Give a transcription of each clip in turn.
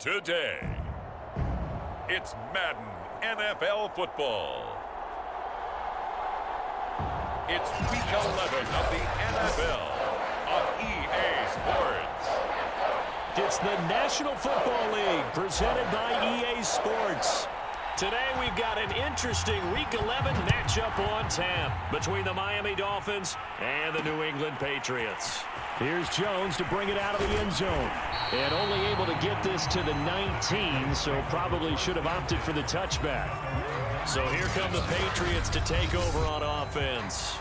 today. It's Madden NFL football. It's week 11 of the NFL on EA Sports. It's the National Football League presented by EA Sports. Today we've got an interesting Week 11 matchup on tap between the Miami Dolphins and the New England Patriots. Here's Jones to bring it out of the end zone. And only able to get this to the 19, so probably should have opted for the touchback. So here come the Patriots to take over on offense.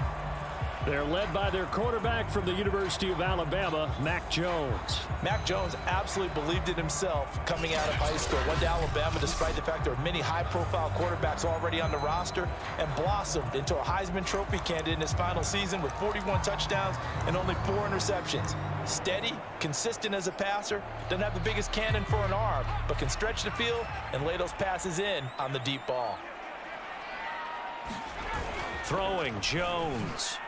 They're led by their quarterback from the University of Alabama, Mac Jones. Mac Jones absolutely believed in himself coming out of high school. Went to Alabama despite the fact there were many high-profile quarterbacks already on the roster and blossomed into a Heisman Trophy candidate in his final season with 41 touchdowns and only 4 interceptions. Steady, consistent as a passer, doesn't have the biggest cannon for an arm, but can stretch the field and lay those passes in on the deep ball. Throwing Jones.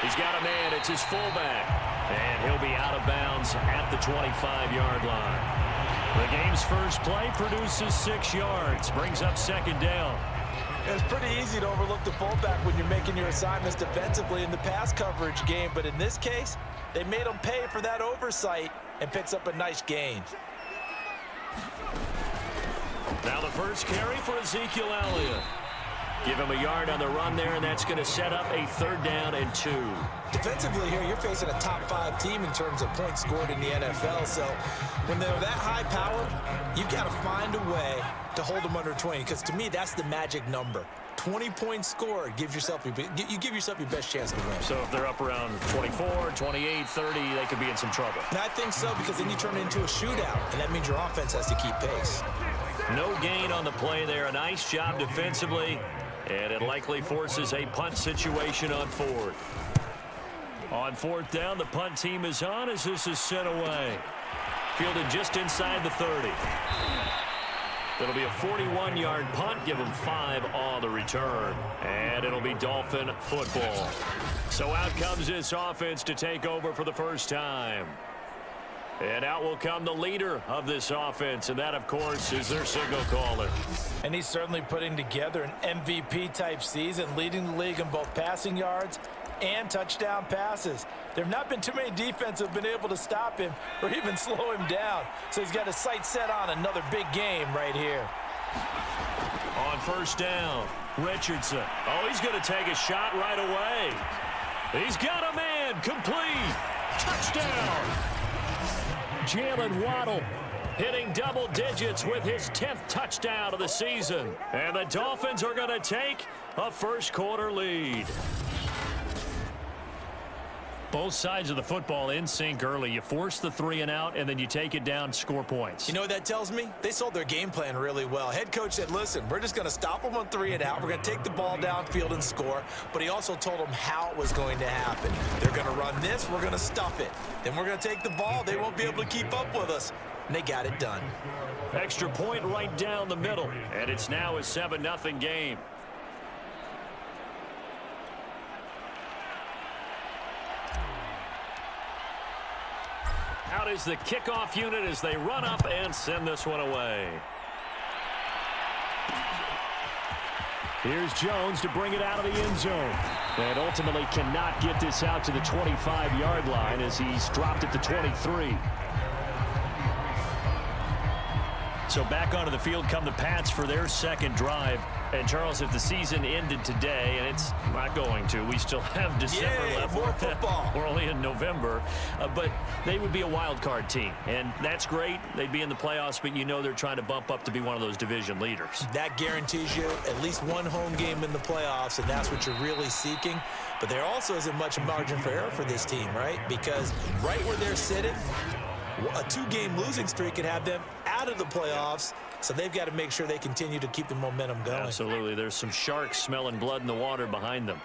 He's got a man. It's his fullback. And he'll be out of bounds at the 25-yard line. The game's first play produces 6 yards. Brings up second down. It's pretty easy to overlook the fullback when you're making your assignments defensively in the pass coverage game. But in this case, they made him pay for that oversight and picks up a nice gain. Now the first carry for Ezekiel Elliott. Give him a yard on the run there, and that's going to set up a 3rd down and 2. Defensively here, you're facing a top-5 team in terms of points scored in the NFL. So when they're that high power, you've got to find a way to hold them under 20, because to me, that's the magic number. 20 points scored, you give yourself your best chance to win. So if they're up around 24, 28, 30, they could be in some trouble. And I think so, because then you turn it into a shootout, and that means your offense has to keep pace. No gain on the play there. A nice job defensively. And it likely forces a punt situation on 4th. On 4th down, the punt team is on as this is sent away. Fielded just inside the 30. It'll be a 41-yard punt. Give them 5 on the return. And it'll be Dolphin football. So out comes this offense to take over for the first time. And out will come the leader of this offense, and that, of course, is their signal caller. And he's certainly putting together an MVP-type season, leading the league in both passing yards and touchdown passes. There have not been too many defenses that have been able to stop him or even slow him down. So he's got his sights set on another big game right here. On 1st down, Richardson. Oh, he's going to take a shot right away. He's got a man. Complete. Touchdown. Jalen Waddle hitting double digits with his 10th touchdown of the season. And the Dolphins are going to take a first-quarter lead. Both sides of the football in sync early. You force the 3 and out, and then you take it down, score points. You know what that tells me? They sold their game plan really well. Head coach said, listen, we're just going to stop them on 3 and out. We're going to take the ball downfield and score. But he also told them how it was going to happen. They're going to run this. We're going to stuff it. Then we're going to take the ball. They won't be able to keep up with us. And they got it done. Extra point right down the middle. And it's now a 7-0 game. Out is the kickoff unit as they run up and send this one away. Here's Jones to bring it out of the end zone. And ultimately cannot get this out to the 25-yard line as he's dropped at the 23. So back onto the field come the Pats for their second drive. And, Charles, if the season ended today, and it's not going to, we still have December left. More football. We're only in November. But they would be a wild card team. And that's great. They'd be in the playoffs, but you know they're trying to bump up to be one of those division leaders. That guarantees you at least one home game in the playoffs, and that's what you're really seeking. But there also isn't much margin for error for this team, right? Because right where they're sitting, a 2-game losing streak could have them out of the playoffs, so they've got to make sure they continue to keep the momentum going. Absolutely. There's some sharks smelling blood in the water behind them.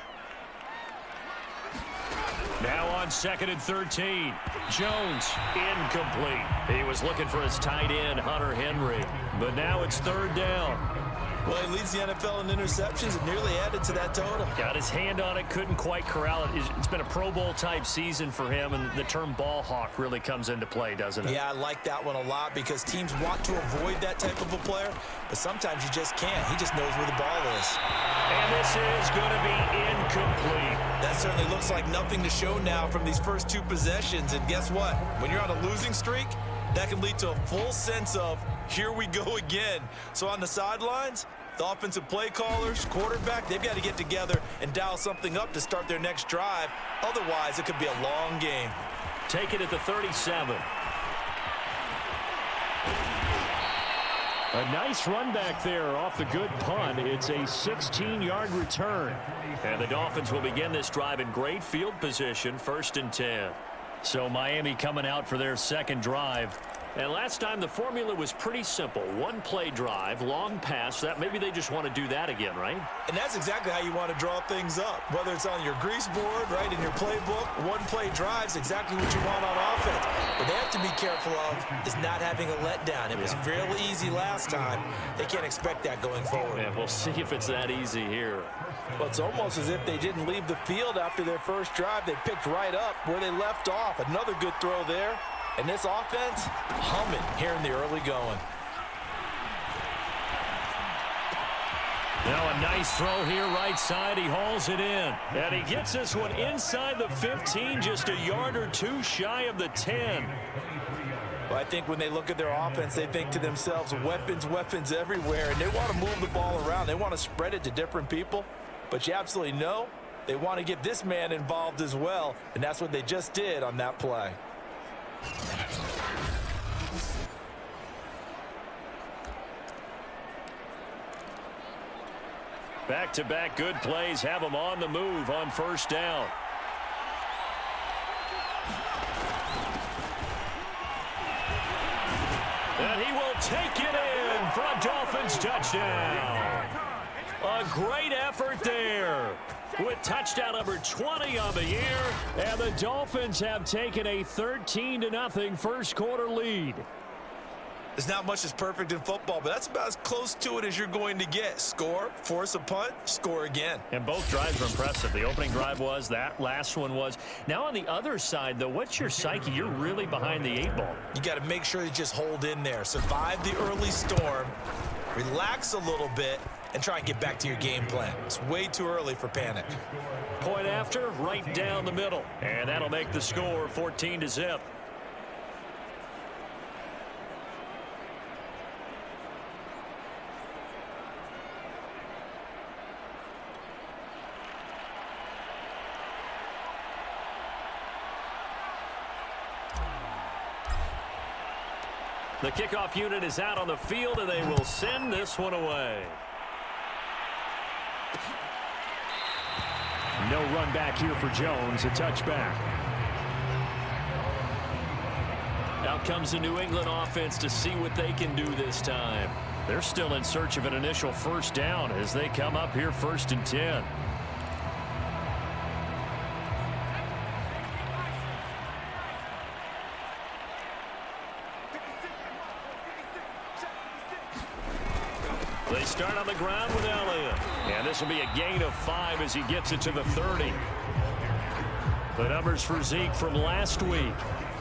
Now on 2nd and 13. Jones, incomplete. He was looking for his tight end, Hunter Henry. But now it's 3rd down. Well, he leads the NFL in interceptions and nearly added to that total. Got his hand on it, couldn't quite corral it. It's been a Pro Bowl-type season for him, and the term ball hawk really comes into play, doesn't it? Yeah, I like that one a lot because teams want to avoid that type of a player, but sometimes you just can't. He just knows where the ball is. And this is going to be incomplete. That certainly looks like nothing to show now from these first two possessions, and guess what? When you're on a losing streak, that can lead to a full sense of, here we go again. So on the sidelines, the offensive play callers, quarterback, they've got to get together and dial something up to start their next drive. Otherwise, it could be a long game. Take it at the 37. A nice run back there off the good punt. It's a 16-yard return. And the Dolphins will begin this drive in great field position, 1st and 10. So Miami coming out for their second drive. And last time the formula was pretty simple. One-play drive, long pass. That maybe they just want to do that again, right? And that's exactly how you want to draw things up. Whether it's on your grease board, right, in your playbook, one-play drive's exactly what you want on offense. What they have to be careful of is not having a letdown. It was real easy last time. They can't expect that going forward. And we'll see if it's that easy here. Well, it's almost as if they didn't leave the field after their first drive. They picked right up where they left off. Another good throw there. And this offense, humming here in the early going. Now a nice throw here right side. He hauls it in. And he gets this one inside the 15, just a yard or two shy of the 10. Well, I think when they look at their offense, they think to themselves, weapons, weapons everywhere. And they want to move the ball around. They want to spread it to different people. But you absolutely know they want to get this man involved as well. And that's what they just did on that play. Back-to-back good plays have them on the move on 1st down. And he will take it in for a Dolphins touchdown. A great effort there with touchdown number 20 on the year. And the Dolphins have taken a 13-0 first quarter lead. There's not much that's perfect in football, but that's about as close to it as you're going to get. Score, force a punt, score again. And both drives were impressive. The opening drive was, that last one was. Now on the other side, though, what's your psyche? You're really behind the 8 ball. You got to make sure you just hold in there. Survive the early storm, relax a little bit, and try and get back to your game plan. It's way too early for panic. Point after, right down the middle. And that'll make the score 14-0. The kickoff unit is out on the field, and they will send this one away. No run back here for Jones, a touchback. Out comes the New England offense to see what they can do this time. They're still in search of an initial 1st down as they come up here 1st and 10. They start on the ground with Elliott. And this will be a gain of 5 as he gets it to the 30. The numbers for Zeke from last week.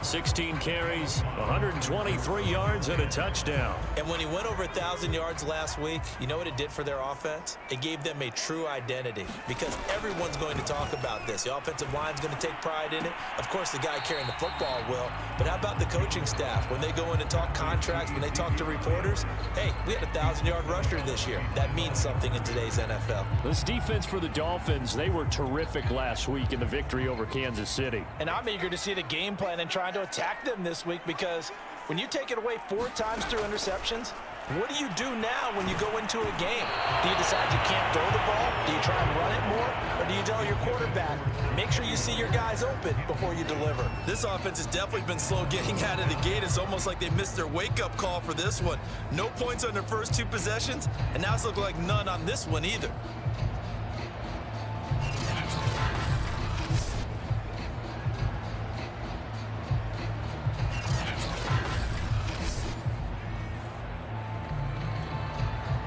16 carries, 123 yards, and a touchdown. And when he went over 1,000 yards last week, you know what it did for their offense? It gave them a true identity because everyone's going to talk about this. The offensive line's going to take pride in it. Of course, the guy carrying the football will. But how about the coaching staff? When they go in and talk contracts, when they talk to reporters, hey, we had a 1,000-yard rusher this year. That means something in today's NFL. This defense for the Dolphins, they were terrific last week in the victory over Kansas City. And I'm eager to see the game plan and trying to attack them this week because when you take it away 4 times through interceptions, what do you do now when you go into a game? Do you decide you can't throw the ball? Do you try and run it more? Or do you tell your quarterback, make sure you see your guys open before you deliver? This offense has definitely been slow getting out of the gate. It's almost like they missed their wake-up call for this one. No points on their first 2 possessions, and now it's looking like none on this one either.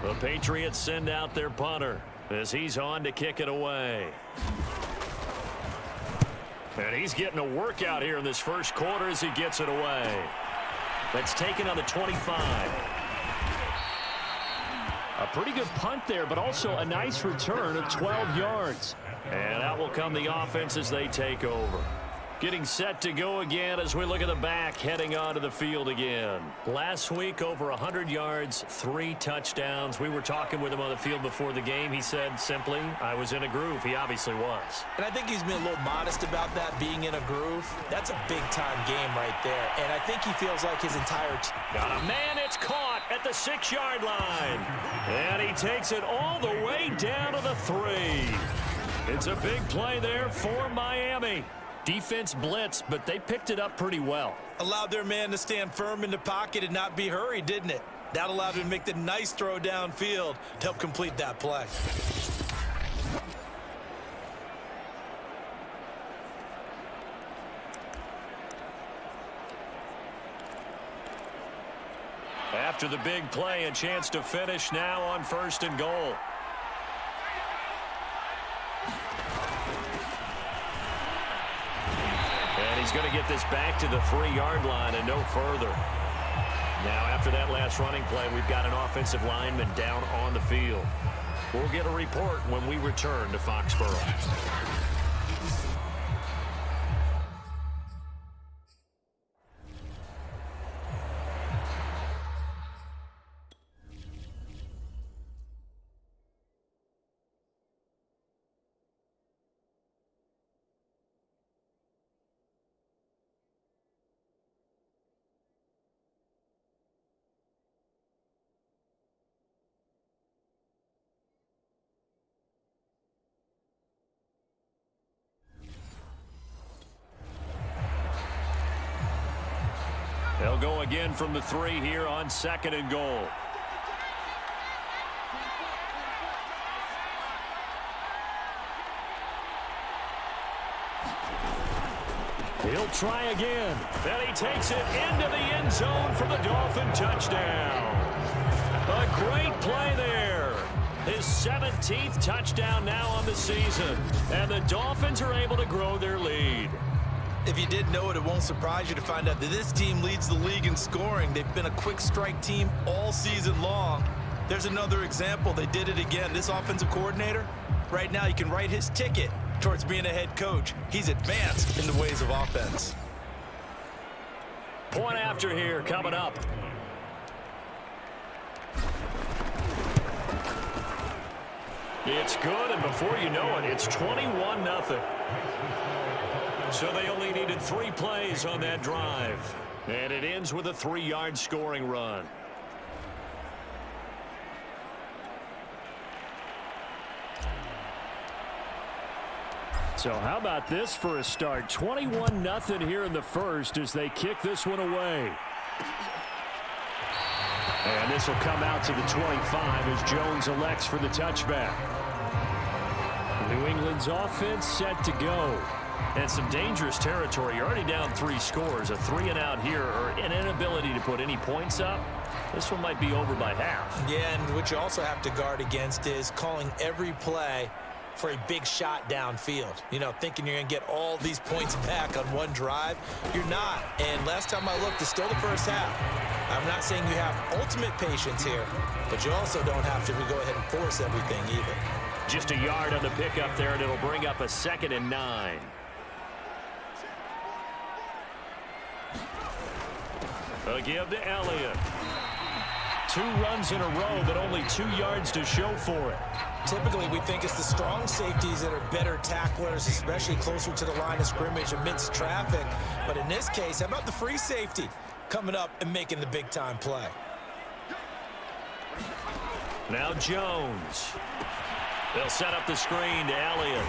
The The Patriots send out their punter as he's on to kick it away. And he's getting a workout here in this first quarter as he gets it away. That's taken on the 25. A pretty good punt there, but also a nice return of 12 yards. And out will come the offense as they take over. Getting set to go again as we look at the back heading onto the field again. Last week, over 100 yards, 3 touchdowns. We were talking with him on the field before the game. He said simply, I was in a groove. He obviously was. And I think he's been a little modest about that, being in a groove. That's a big-time game right there. And I think he feels like his entire team. Got a man, it's caught at the 6-yard line. And he takes it all the way down to the 3. It's a big play there for Miami. Defense blitz, but they picked it up pretty well. Allowed their man to stand firm in the pocket and not be hurried, didn't it? That allowed him to make the nice throw downfield to help complete that play. After the big play, a chance to finish now on 1st and goal. He's going to get this back to the 3-yard line and no further. Now, after that last running play, we've got an offensive lineman down on the field. We'll get a report when we return to Foxborough. They'll go again from the 3 here on 2nd and goal. He'll try again. Then he takes it into the end zone for the Dolphin touchdown. A great play there. His 17th touchdown now on the season. And the Dolphins are able to grow their lead. If you didn't know it, it won't surprise you to find out that this team leads the league in scoring. They've been a quick strike team all season long. There's another example. They did it again. This offensive coordinator, right now, you can write his ticket towards being a head coach. He's advanced in the ways of offense. Point after here coming up. It's good, and before you know it, it's 21-0. So they only needed 3 plays on that drive. And it ends with a 3-yard scoring run. So how about this for a start? 21-0 here in the first as they kick this one away. And this will come out to the 25 as Jones elects for the touchback. New England's offense set to go. And some dangerous territory. You're already down 3 scores. A 3-and-out here, or an inability to put any points up. This one might be over by half. Yeah, and what you also have to guard against is calling every play for a big shot downfield. You know, thinking you're going to get all these points back on one drive. You're not. And last time I looked, it's still the first half. I'm not saying you have ultimate patience here, but you also don't have to go ahead and force everything either. Just a yard on the pickup there, and it'll bring up a 2nd and 9. A give to Elliott. 2 runs in a row, but only 2 yards to show for it. Typically, we think it's the strong safeties that are better tacklers, especially closer to the line of scrimmage amidst traffic. But in this case, how about the free safety coming up and making the big-time play? Now Jones. They'll set up the screen to Elliott.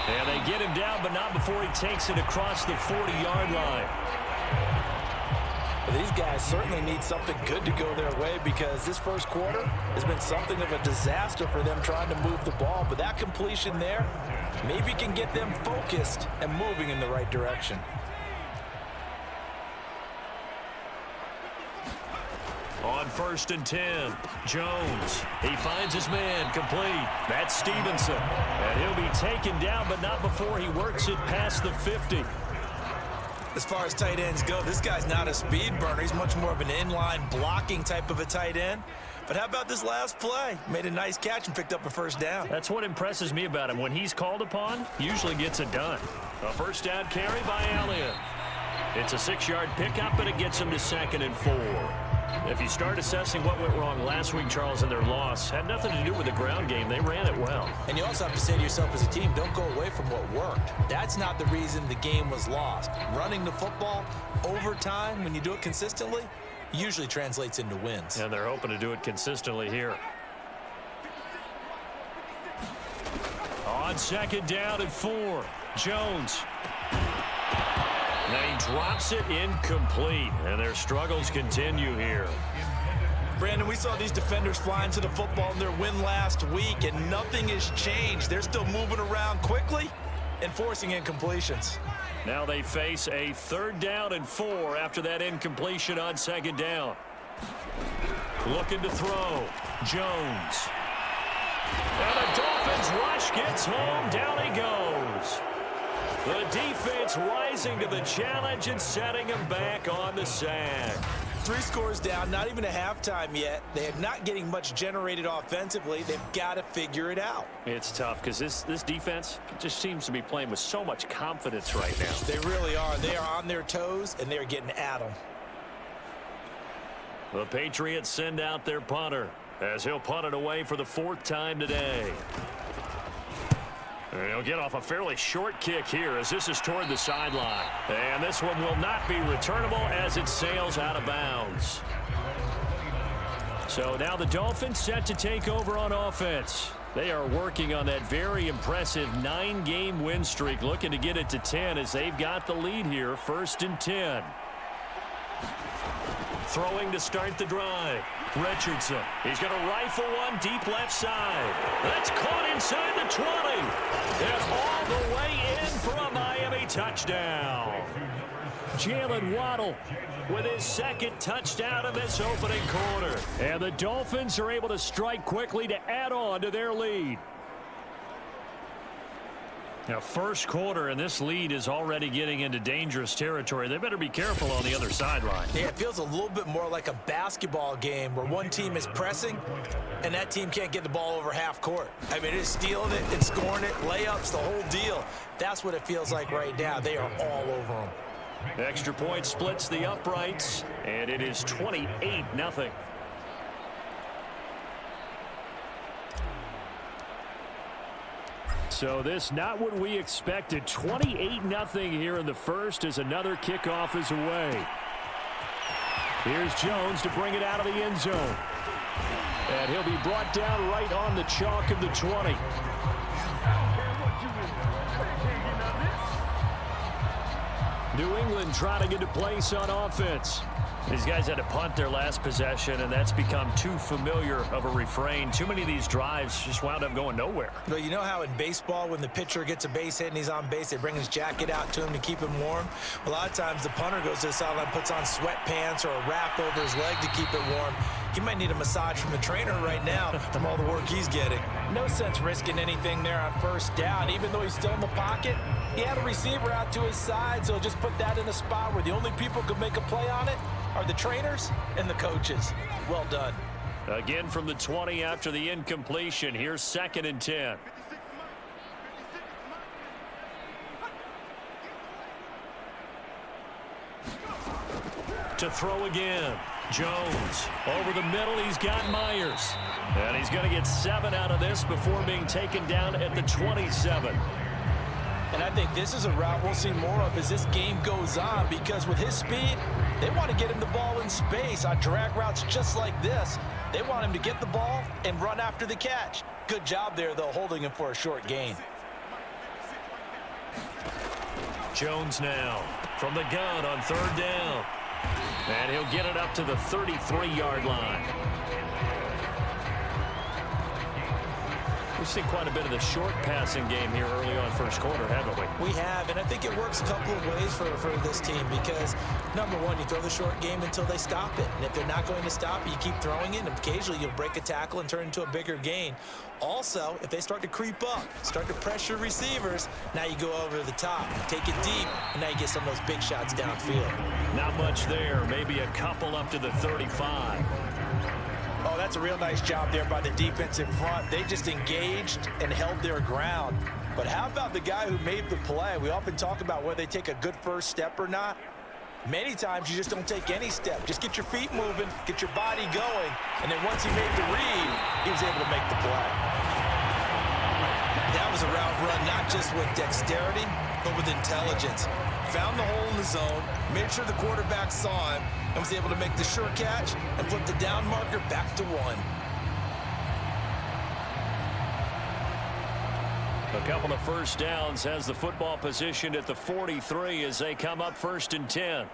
And they get him down, but not before he takes it across the 40-yard line. These guys certainly need something good to go their way because this first quarter has been something of a disaster for them trying to move the ball. But that completion there maybe can get them focused and moving in the right direction. On 1st and 10, Jones. He finds his man, complete. That's Stevenson. And he'll be taken down, but not before he works it past the 50. As far as tight ends go, this guy's not a speed burner. He's much more of an inline blocking type of a tight end. But how about this last play? Made a nice catch and picked up a first down. That's what impresses me about him. When he's called upon, usually gets it done. A first down carry by Elliott. It's a 6-yard pickup, but it gets him to 2nd and 4. If you start assessing what went wrong last week, Charles, in their loss, had nothing to do with the ground game. They ran it well. And you also have to say to yourself as a team, don't go away from what worked. That's not the reason the game was lost. Running the football over time, when you do it consistently, usually translates into wins. And they're hoping to do it consistently here. On 2nd down and 4, Jones. And he drops it incomplete, and their struggles continue here. Brandon, we saw these defenders flying to the football in their win last week, and nothing has changed. They're still moving around quickly and forcing incompletions. Now they face a 3rd down and 4 after that incompletion on 2nd down. Looking to throw. Jones. And the Dolphins rush gets home. Down he goes. The defense rising to the challenge and setting him back on the sack. 3 scores down, not even a halftime yet. They are not getting much generated offensively. They've got to figure it out. It's tough because this defense just seems to be playing with so much confidence right now. They really are. They are on their toes, and they're getting at them. The Patriots send out their punter as he'll punt it away for the 4th time today. And he'll get off a fairly short kick here as this is toward the sideline. And this one will not be returnable as it sails out of bounds. So now the Dolphins set to take over on offense. They are working on that very impressive 9-game win streak, looking to get it to 10 as they've got the lead here, 1st and 10. Throwing to start the drive. Richardson. He's going to rifle one deep left side. That's caught inside the 20. And all the way in for a Miami touchdown. Jalen Waddle with his 2nd touchdown of this opening quarter. And the Dolphins are able to strike quickly to add on to their lead. Now, 1st quarter, and this lead is already getting into dangerous territory. They better be careful on the other sideline. Yeah, it feels a little bit more like a basketball game where one team is pressing and that team can't get the ball over half court. I mean, it's stealing it, it's scoring it, layups, the whole deal. That's what it feels like right now. They are all over them. Extra point splits the uprights, and it is 28-0. So this not what we expected. 28-0 here in the 1st as another kickoff is away. Here's Jones to bring it out of the end zone. And he'll be brought down right on the chalk of the 20. New England trying to get a place on offense. These guys had to punt their last possession, and that's become too familiar of a refrain. Too many of these drives just wound up going nowhere. Well, you know how in baseball when the pitcher gets a base hit and he's on base, they bring his jacket out to him to keep him warm? A lot of times the punter goes to the sideline, puts on sweatpants or a wrap over his leg to keep it warm. He might need a massage from the trainer right now from all the work he's getting. No sense risking anything there on 1st down. Even though he's still in the pocket, he had a receiver out to his side, so just put that in a spot where the only people who can make a play on it are the trainers and the coaches. Well done. Again from the 20 after the incompletion. Here's 2nd and 10. To throw again. Jones over the middle. He's got Myers. And he's going to get 7 out of this before being taken down at the 27. And I think this is a route we'll see more of as this game goes on, because with his speed, they want to get him the ball in space on drag routes just like this. They want him to get the ball and run after the catch. Good job there, though, holding him for a short gain. Jones now from the gun on 3rd down. And he'll get it up to the 33-yard line. We've seen quite a bit of the short passing game here early on first quarter, haven't we? We have, and I think it works a couple of ways for this team because, number one, you throw the short game until they stop it. And if they're not going to stop it, you keep throwing it, and occasionally you'll break a tackle and turn it into a bigger gain. Also, if they start to creep up, start to pressure receivers, now you go over the top, take it deep, and now you get some of those big shots downfield. Not much there, maybe a couple up to the 35. Oh, that's a real nice job there by the defensive front. They just engaged and held their ground. But how about the guy who made the play? We often talk about whether they take a good first step or not. Many times you just don't take any step. Just get your feet moving, get your body going, and then once he made the read, he was able to make the play. That was a route run not just with dexterity, but with intelligence. Found the hole in the zone, made sure the quarterback saw him, and was able to make the sure catch and flip the down marker back to 1. A couple of first downs has the football positioned at the 43 as they come up 1st and 10.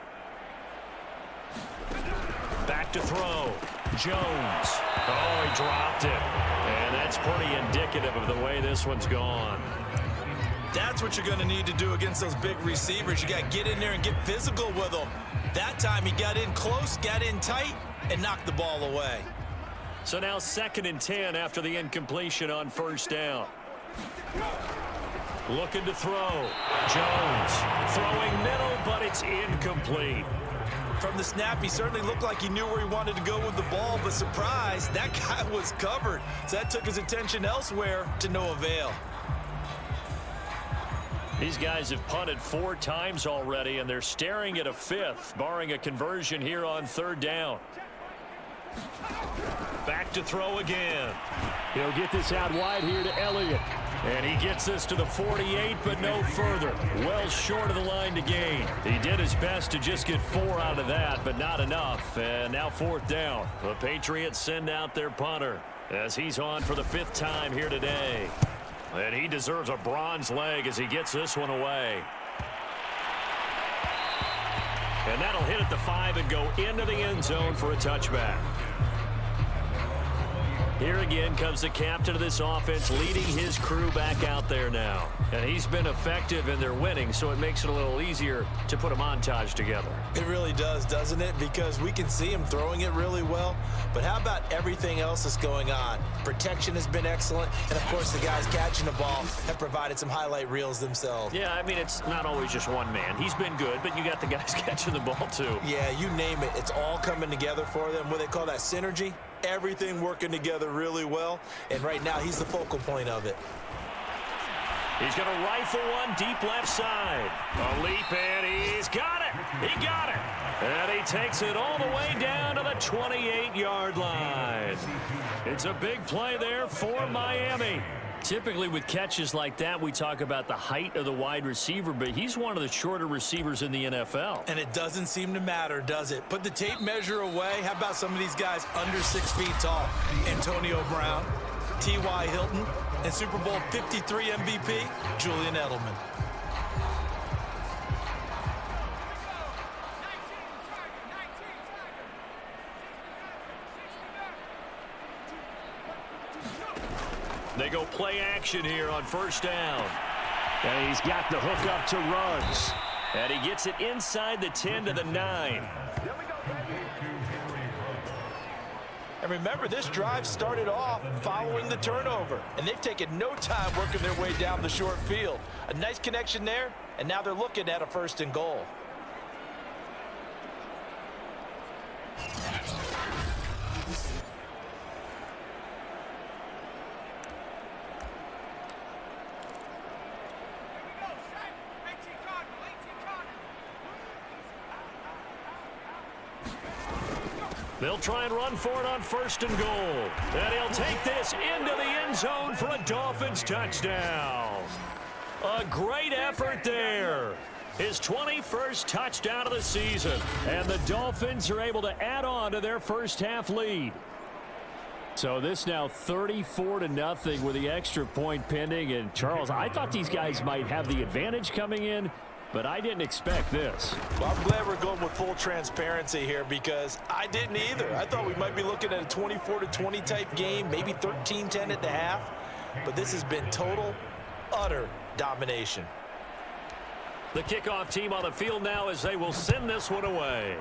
Back to throw. Jones. Oh, he dropped it. And that's pretty indicative of the way this one's gone. That's what you're going to need to do against those big receivers. You got to get in there and get physical with them. That time he got in close, got in tight, and knocked the ball away. So now 2nd and 10 after the incompletion on first down. Looking to throw. Jones throwing middle, but it's incomplete. From the snap, he certainly looked like he knew where he wanted to go with the ball, but surprise, that guy was covered. So that took his attention elsewhere to no avail. These guys have punted 4 times already, and they're staring at a 5th, barring a conversion here on 3rd down. Back to throw again. He'll get this out wide here to Elliott. And he gets this to the 48, but no further. Well short of the line to gain. He did his best to just get 4 out of that, but not enough. And now 4th down. The Patriots send out their punter as he's on for the 5th time here today. And he deserves a bronze leg as he gets this one away. And that'll hit at the 5 and go into the end zone for a touchback. Here again comes the captain of this offense leading his crew back out there now. And he's been effective in their winning, so it makes it a little easier to put a montage together. It really does, doesn't it? Because we can see him throwing it really well. But how about everything else that's going on? Protection has been excellent. And, of course, the guys catching the ball have provided some highlight reels themselves. Yeah, I mean, it's not always just one man. He's been good, but you got the guys catching the ball, too. Yeah, you name it. It's all coming together for them. What they call that synergy. Everything working together really well. And right now, he's the focal point of it. He's going to rifle one deep left side. A leap, and he's got it. He got it. And he takes it all the way down to the 28-yard line. It's a big play there for Miami. Typically with catches like that, we talk about the height of the wide receiver, but he's one of the shorter receivers in the NFL. And it doesn't seem to matter, does it? Put the tape measure away. How about some of these guys under 6 feet tall? Antonio Brown, T.Y. Hilton, and Super Bowl 53 MVP, Julian Edelman. They go play action here on first down. And he's got the hook up to Ruggs. And he gets it inside the 10 to the 9. And remember, this drive started off following the turnover. And they've taken no time working their way down the short field. A nice connection there, and now they're looking at a 1st and goal. They'll try and run for it on 1st and goal. And he'll take this into the end zone for a Dolphins touchdown. A great effort there. His 21st touchdown of the season. And the Dolphins are able to add on to their first half lead. So this now 34-0 with the extra point pending. And Charles, I thought these guys might have the advantage coming in, but I didn't expect this. Well, I'm glad we're going with full transparency here because I didn't either. I thought we might be looking at a 24-20 type game, maybe 13-10 at the half. but this has been total, utter domination. The kickoff team on the field now as they will send this one away.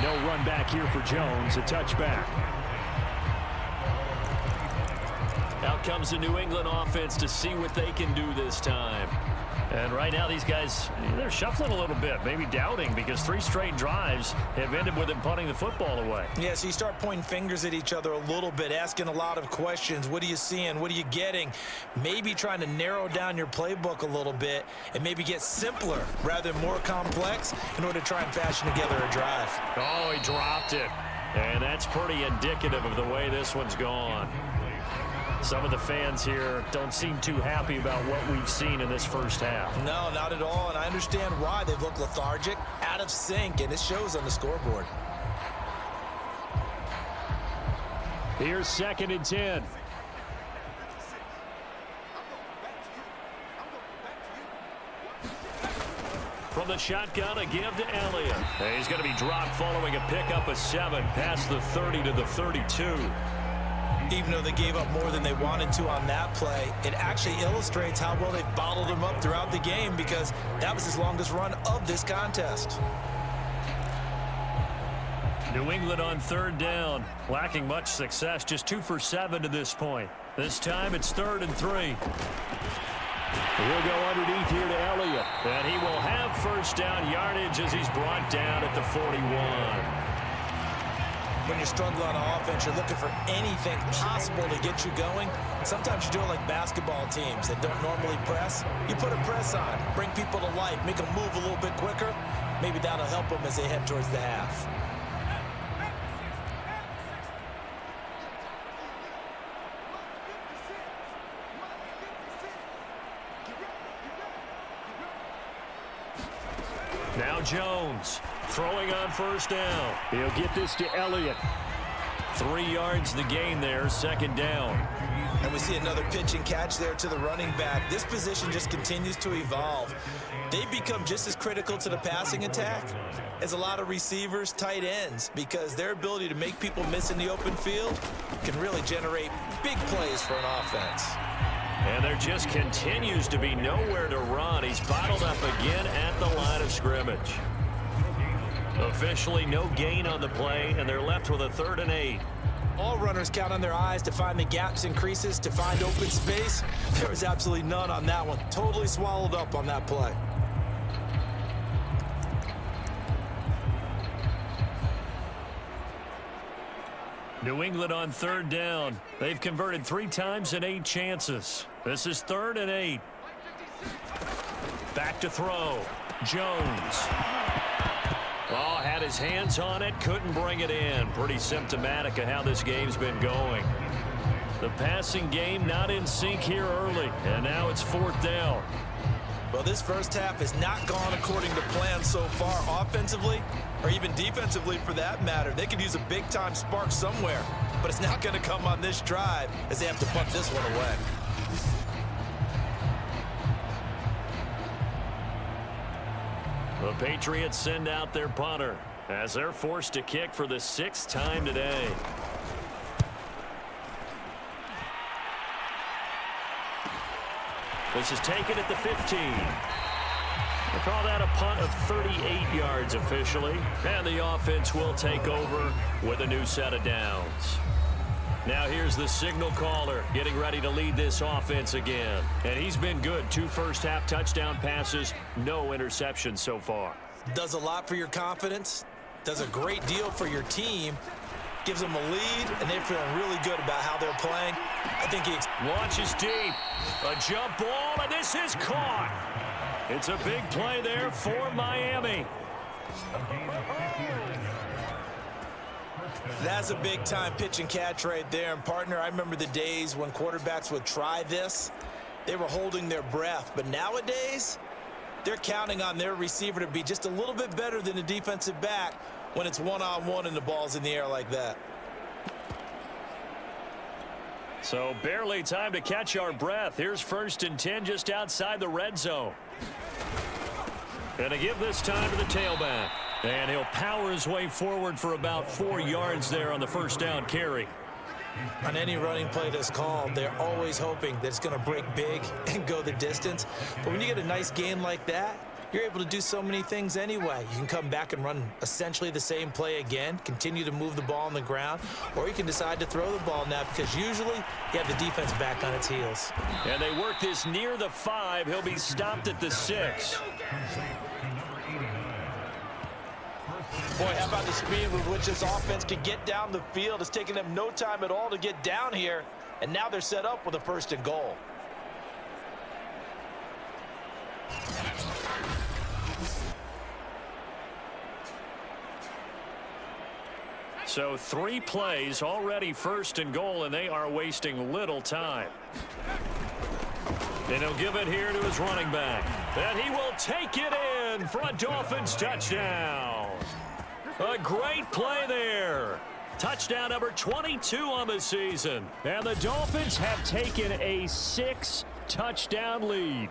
No run back here for Jones, a touchback. Out comes the New England offense to see what they can do this time. And right now these guys, they're shuffling a little bit, maybe doubting, because 3 straight drives have ended with them punting the football away. Yeah, so you start pointing fingers at each other a little bit, asking a lot of questions. What are you seeing? What are you getting? Maybe trying to narrow down your playbook a little bit and maybe get simpler rather than more complex in order to try and fashion together a drive. Oh, he dropped it. And that's pretty indicative of the way this one's gone. Some of the fans here don't seem too happy about what we've seen in this first half. No, not at all, and I understand why. They look lethargic, out of sync, and it shows on the scoreboard. Here's 2nd and 10. From the shotgun, a give to Elliott. And he's going to be dropped following a pickup of 7 past the 30 to the 32. Even though they gave up more than they wanted to on that play, it actually illustrates how well they bottled him up throughout the game, because that was his longest run of this contest. New England on 3rd down, lacking much success, just 2 for 7 to this point. This time it's 3rd and 3. He'll go underneath here to Elliott. And he will have first down yardage as he's brought down at the 41. When you're struggling on offense, you're looking for anything possible to get you going. Sometimes you do it like basketball teams that don't normally press. You put a press on, bring people to life, make them move a little bit quicker. Maybe that'll help them as they head towards the half. Now Jones throwing on first down. He'll get this to Elliott. 3 yards the gain there, 2nd down. And we see another pitch and catch there to the running back. This position just continues to evolve. They become just as critical to the passing attack as a lot of receivers, tight ends, because their ability to make people miss in the open field can really generate big plays for an offense. And there just continues to be nowhere to run. He's bottled up again at the line of scrimmage. Officially no gain on the play, and they're left with a 3rd and 8. All runners count on their eyes to find the gaps and creases, to find open space. There was absolutely none on that one. Totally swallowed up on that play. New England on 3rd down. They've converted 3 times in 8 chances. This is 3rd and 8. Back to throw. Jones. Oh, had his hands on it, couldn't bring it in. Pretty symptomatic of how this game's been going. The passing game not in sync here early, and now it's 4th down. Well, this first half has not gone according to plan so far offensively, or even defensively for that matter. They could use a big-time spark somewhere, but it's not going to come on this drive as they have to punt this one away. The Patriots send out their punter as they're forced to kick for the 6th time today. This is taken at the 15. We'll call that a punt of 38 yards officially. And the offense will take over with a new set of downs. Now here's the signal caller getting ready to lead this offense again. And he's been good. 2 first-half touchdown passes, no interceptions so far. Does a lot for your confidence, does a great deal for your team, gives them a lead, and they're feeling really good about how they're playing. I think he launches deep. A jump ball, and this is caught. It's a big play there for Miami. That's a big-time pitch and catch right there. And, partner, I remember the days when quarterbacks would try this. They were holding their breath. But nowadays, they're counting on their receiver to be just a little bit better than the defensive back when it's one-on-one and the ball's in the air like that. So barely time to catch our breath. Here's 1st and 10 just outside the red zone. And to give this time to the tailback. And he'll power his way forward for about 4 yards there on the first down carry. On any running play that's called, they're always hoping that it's going to break big and go the distance. But when you get a nice gain like that, you're able to do so many things anyway. You can come back and run essentially the same play again, continue to move the ball on the ground, or you can decide to throw the ball now because usually you have the defense back on its heels. And they work this near the 5. He'll be stopped at the 6. Boy, how about the speed with which this offense can get down the field? It's taking them no time at all to get down here, and now they're set up with a 1st and goal. So 3 plays, already 1st and goal, and they are wasting little time. And he'll give it here to his running back. And he will take it in for a Dolphins touchdown. A great play there. Touchdown number 22 on the season. And the Dolphins have taken a 6-touchdown lead.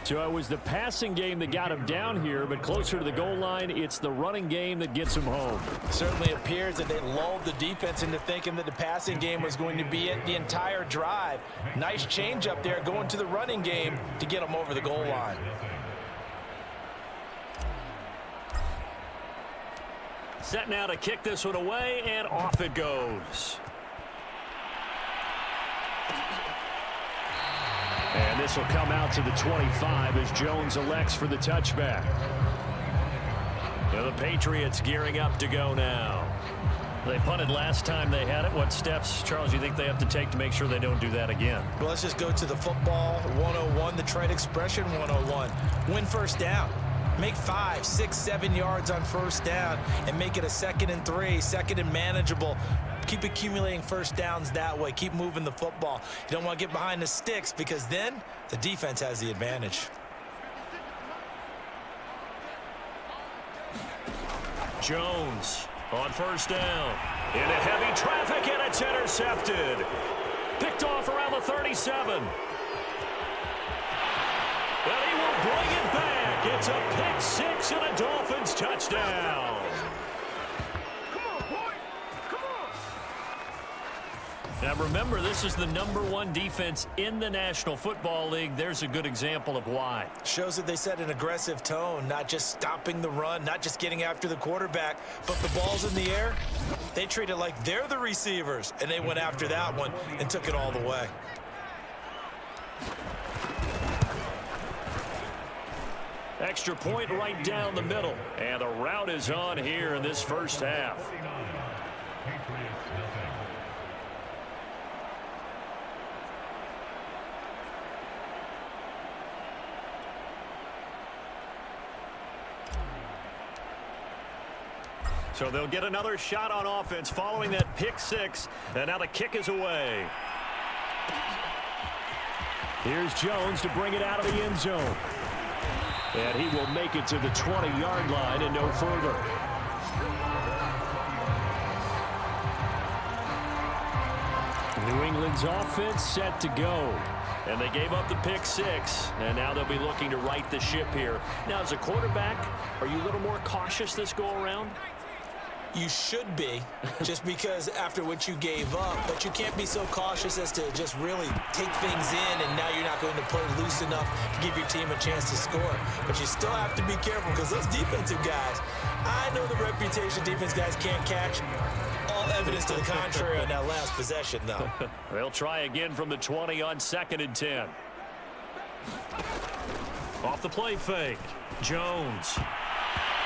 So it was the passing game that got him down here, but closer to the goal line, it's the running game that gets him home. Certainly appears that they lulled the defense into thinking that the passing game was going to be it the entire drive. Nice change up there going to the running game to get them over the goal line. Set now to kick this one away, and off it goes. And this will come out to the 25 as Jones elects for the touchback. Now the Patriots gearing up to go now. They punted last time they had it. What steps, Charles, you think they have to take to make sure they don't do that again? Well, let's just go to the football 101, the trade expression 101. Win 1st down. Make 5, 6, 7 yards on 1st down and make it a 2nd and 3, 2nd and manageable. Keep accumulating 1st downs that way. Keep moving the football. You don't want to get behind the sticks because then the defense has the advantage. Jones on 1st down. Into heavy traffic, and it's intercepted. Picked off around the 37. And he will bring it back. It's a pick 6 and a Dolphins touchdown. Now remember, this is the #1 defense in the National Football League. There's a good example of why. Shows that they set an aggressive tone, not just stopping the run, not just getting after the quarterback, but the ball's in the air. They treat it like they're the receivers, and they went after that one and took it all the way. Extra point right down the middle. And the route is on here in this 1st half. So they'll get another shot on offense following that pick 6. And now the kick is away. Here's Jones to bring it out of the end zone. And he will make it to the 20-yard line and no further. New England's offense set to go. And they gave up the pick 6. And now they'll be looking to right the ship here. Now, as a quarterback, are you a little more cautious this go-around? You should be, just because after what you gave up, but you can't be so cautious as to just really take things in, and now you're not going to play loose enough to give your team a chance to score. But you still have to be careful because those defensive guys, I know the reputation defense guys can't catch. All evidence to the contrary on that last possession, though. They'll try again from the 20 on 2nd and 10. Off the play fake, Jones.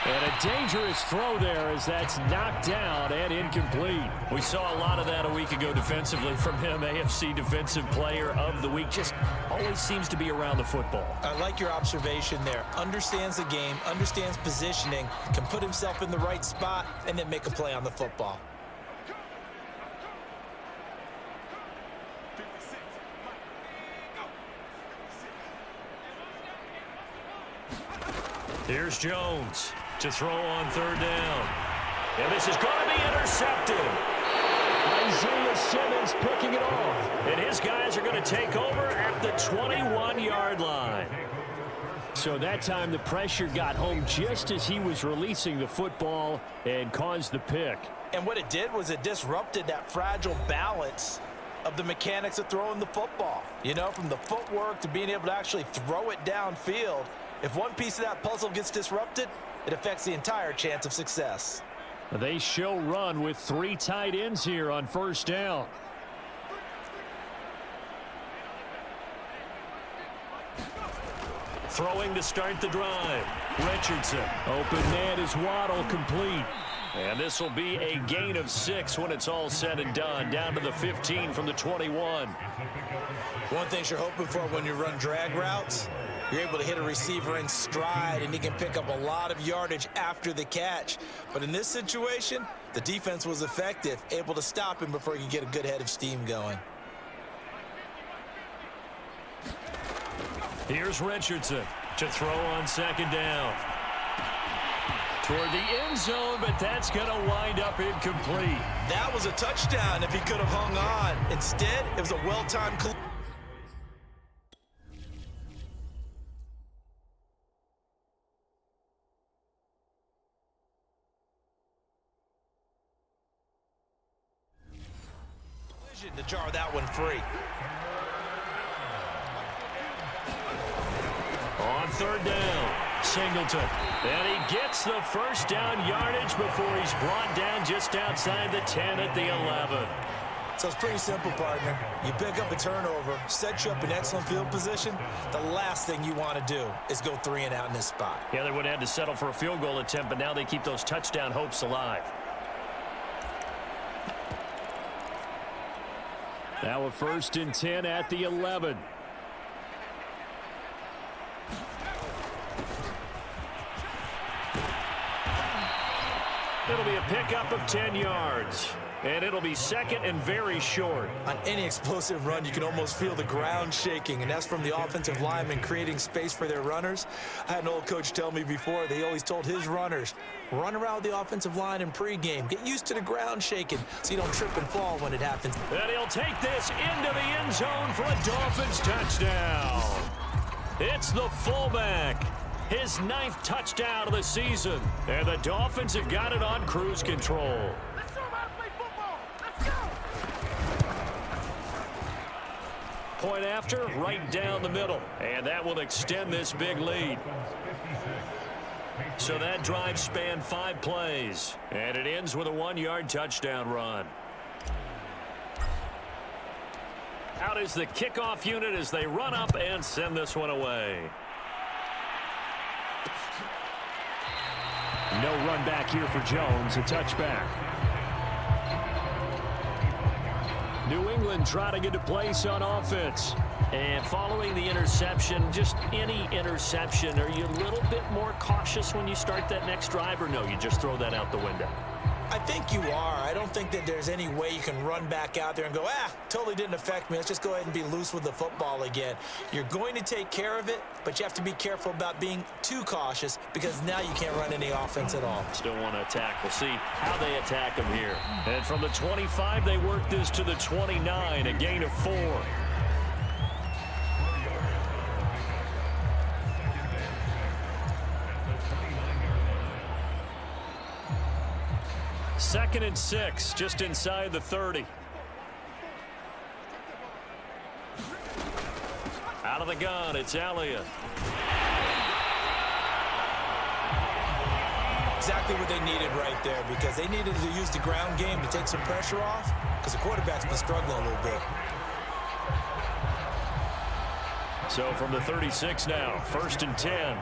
And a dangerous throw there as that's knocked down and incomplete. We saw a lot of that a week ago defensively from him. AFC Defensive Player of the Week. Just always seems to be around the football. I like your observation there. Understands the game, understands positioning, can put himself in the right spot, and then make a play on the football. Here's Jones to throw on 3rd down. And this is going to be intercepted. Isaiah Simmons picking it off. And his guys are going to take over at the 21-yard line. So that time the pressure got home just as he was releasing the football and caused the pick. And what it did was it disrupted that fragile balance of the mechanics of throwing the football. You know, from the footwork to being able to actually throw it downfield. If one piece of that puzzle gets disrupted, it affects the entire chance of success. They show run with 3 tight ends here on first down. Throwing to start the drive. Richardson. Open man is Waddle, complete. And this will be a gain of 6 when it's all said and done. Down to the 15 from the 21. One thing you're hoping for when you run drag routes, you're able to hit a receiver in stride, and he can pick up a lot of yardage after the catch. But in this situation, the defense was effective, able to stop him before he could get a good head of steam going. Here's Richardson to throw on second down. Toward the end zone, but that's going to wind up incomplete. That was a touchdown if he could have hung on. Instead, it was a well-timed collision. To jar that one free. On third down, Singleton. And he gets the first down yardage before he's brought down just outside the 10 at the 11. So it's pretty simple, partner. You pick up a turnover, set you up in excellent field position. The last thing you want to do is go 3 and out in this spot. Yeah, they would have had to settle for a field goal attempt, but now they keep those touchdown hopes alive. Now a 1st and 10 at the 11. It'll be a pickup of 10 yards. And it'll be 2nd and very short. On any explosive run, you can almost feel the ground shaking, and that's from the offensive linemen creating space for their runners. I had an old coach tell me before, they always told his runners, run around the offensive line in pregame. Get used to the ground shaking so you don't trip and fall when it happens. And he'll take this into the end zone for a Dolphins touchdown. It's the fullback. His 9th touchdown of the season. And the Dolphins have got it on cruise control. Point after, right down the middle. And that will extend this big lead. So that drive spanned 5 plays. And it ends with a 1-yard touchdown run. Out is the kickoff unit as they run up and send this one away. No run back here for Jones, a touchback. New England trying to get a place on offense. And following the interception, just any interception, are you a little bit more cautious when you start that next drive, or no, you just throw that out the window? I think you are. I don't think that there's any way you can run back out there and go, totally didn't affect me. Let's just go ahead and be loose with the football again. You're going to take care of it, but you have to be careful about being too cautious because now you can't run any offense at all. Still want to attack. We'll see how they attack them here. And from the 25, they work this to the 29, a gain of 4. Second and 6, just inside the 30. Out of the gun, it's Elliott. Exactly what they needed right there because they needed to use the ground game to take some pressure off because the quarterback's been struggling a little bit. So from the 36 now, 1st and 10.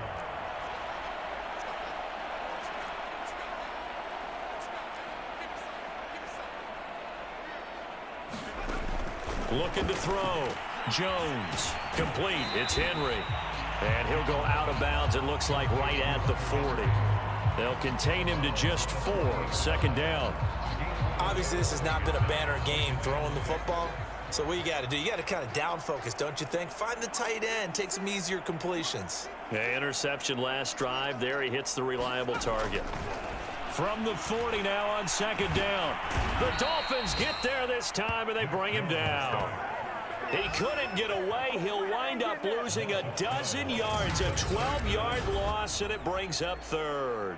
Looking to throw. Jones. Complete. It's Henry. And he'll go out of bounds, it looks like, right at the 40. They'll contain him to just 4. 2nd down. Obviously, this has not been a banner game throwing the football. So what you got to do, you got to kind of down focus, don't you think? Find the tight end. Take some easier completions. Yeah, interception last drive. There he hits the reliable target. From the 40 now on 2nd down. The Dolphins get there this time, and they bring him down. He couldn't get away. He'll wind up losing a dozen yards, a 12-yard loss, and it brings up third.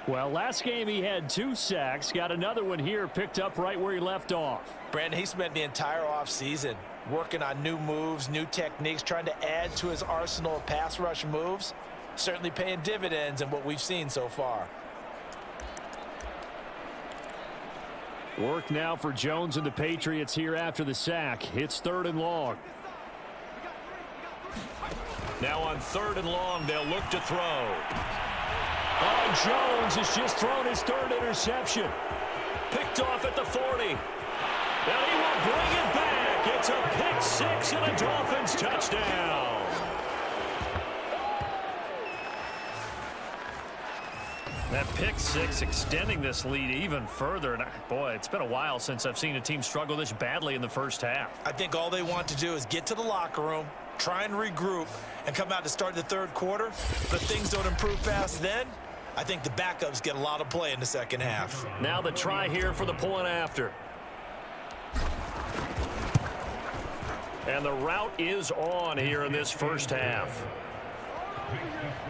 Well, last game he had 2 sacks. Got another one here, picked up right where he left off. Brandon, he spent the entire offseason working on new moves, new techniques, trying to add to his arsenal of pass rush moves. Certainly paying dividends in what we've seen so far. Work now for Jones and the Patriots here after the sack. It's 3rd and long. Now on 3rd and long, they'll look to throw. Oh, Jones has just thrown his 3rd interception. Picked off at the 40. And he will bring it back. It's a pick 6 and a Dolphins touchdown. That pick 6 extending this lead even further. And boy, it's been a while since I've seen a team struggle this badly in the first half. I think all they want to do is get to the locker room, try and regroup, and come out to start the 3rd quarter. But if things don't improve fast then, I think the backups get a lot of play in the 2nd half. Now the try here for the point after. And the route is on here in this first half.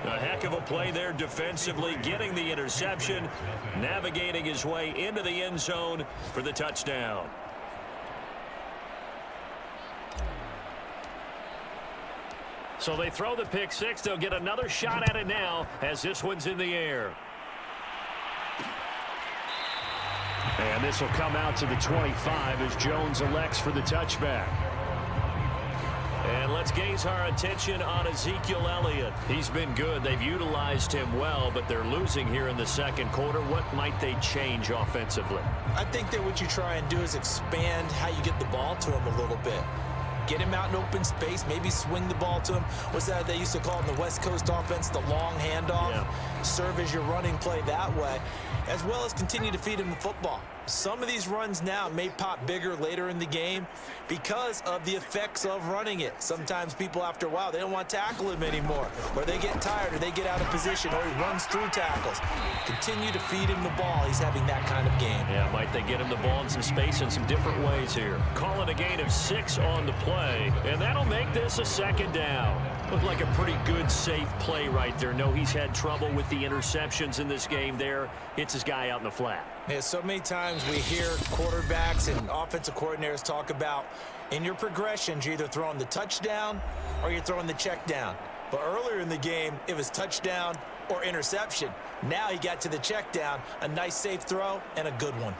A heck of a play there defensively, getting the interception, navigating his way into the end zone for the touchdown. So they throw the pick 6. They'll get another shot at it now as this one's in the air. And this will come out to the 25 as Jones elects for the touchback. And let's gaze our attention on Ezekiel Elliott. He's been good. They've utilized him well, but they're losing here in the 2nd quarter. What might they change offensively? I think that what you try and do is expand how you get the ball to him a little bit. Get him out in open space, maybe swing the ball to him. What's that they used to call in the West Coast offense, the long handoff? Yeah. Serve as your running play that way, as well as continue to feed him the football. Some of these runs now may pop bigger later in the game because of the effects of running it. Sometimes people, after a while, they don't want to tackle him anymore, or they get tired, or they get out of position, or he runs through tackles. Continue to feed him the ball. He's having that kind of game. Yeah, might they get him the ball in some space in some different ways here. Call it a gain of 6 on the play, and that'll make this a 2nd down. Looked like a pretty good, safe play right there. No, he's had trouble with the interceptions in this game there. Hits his guy out in the flat. Yeah, so many times we hear quarterbacks and offensive coordinators talk about in your progressions, you're either throwing the touchdown or you're throwing the check down. But earlier in the game, it was touchdown or interception. Now he got to the check down, a nice safe throw and a good one.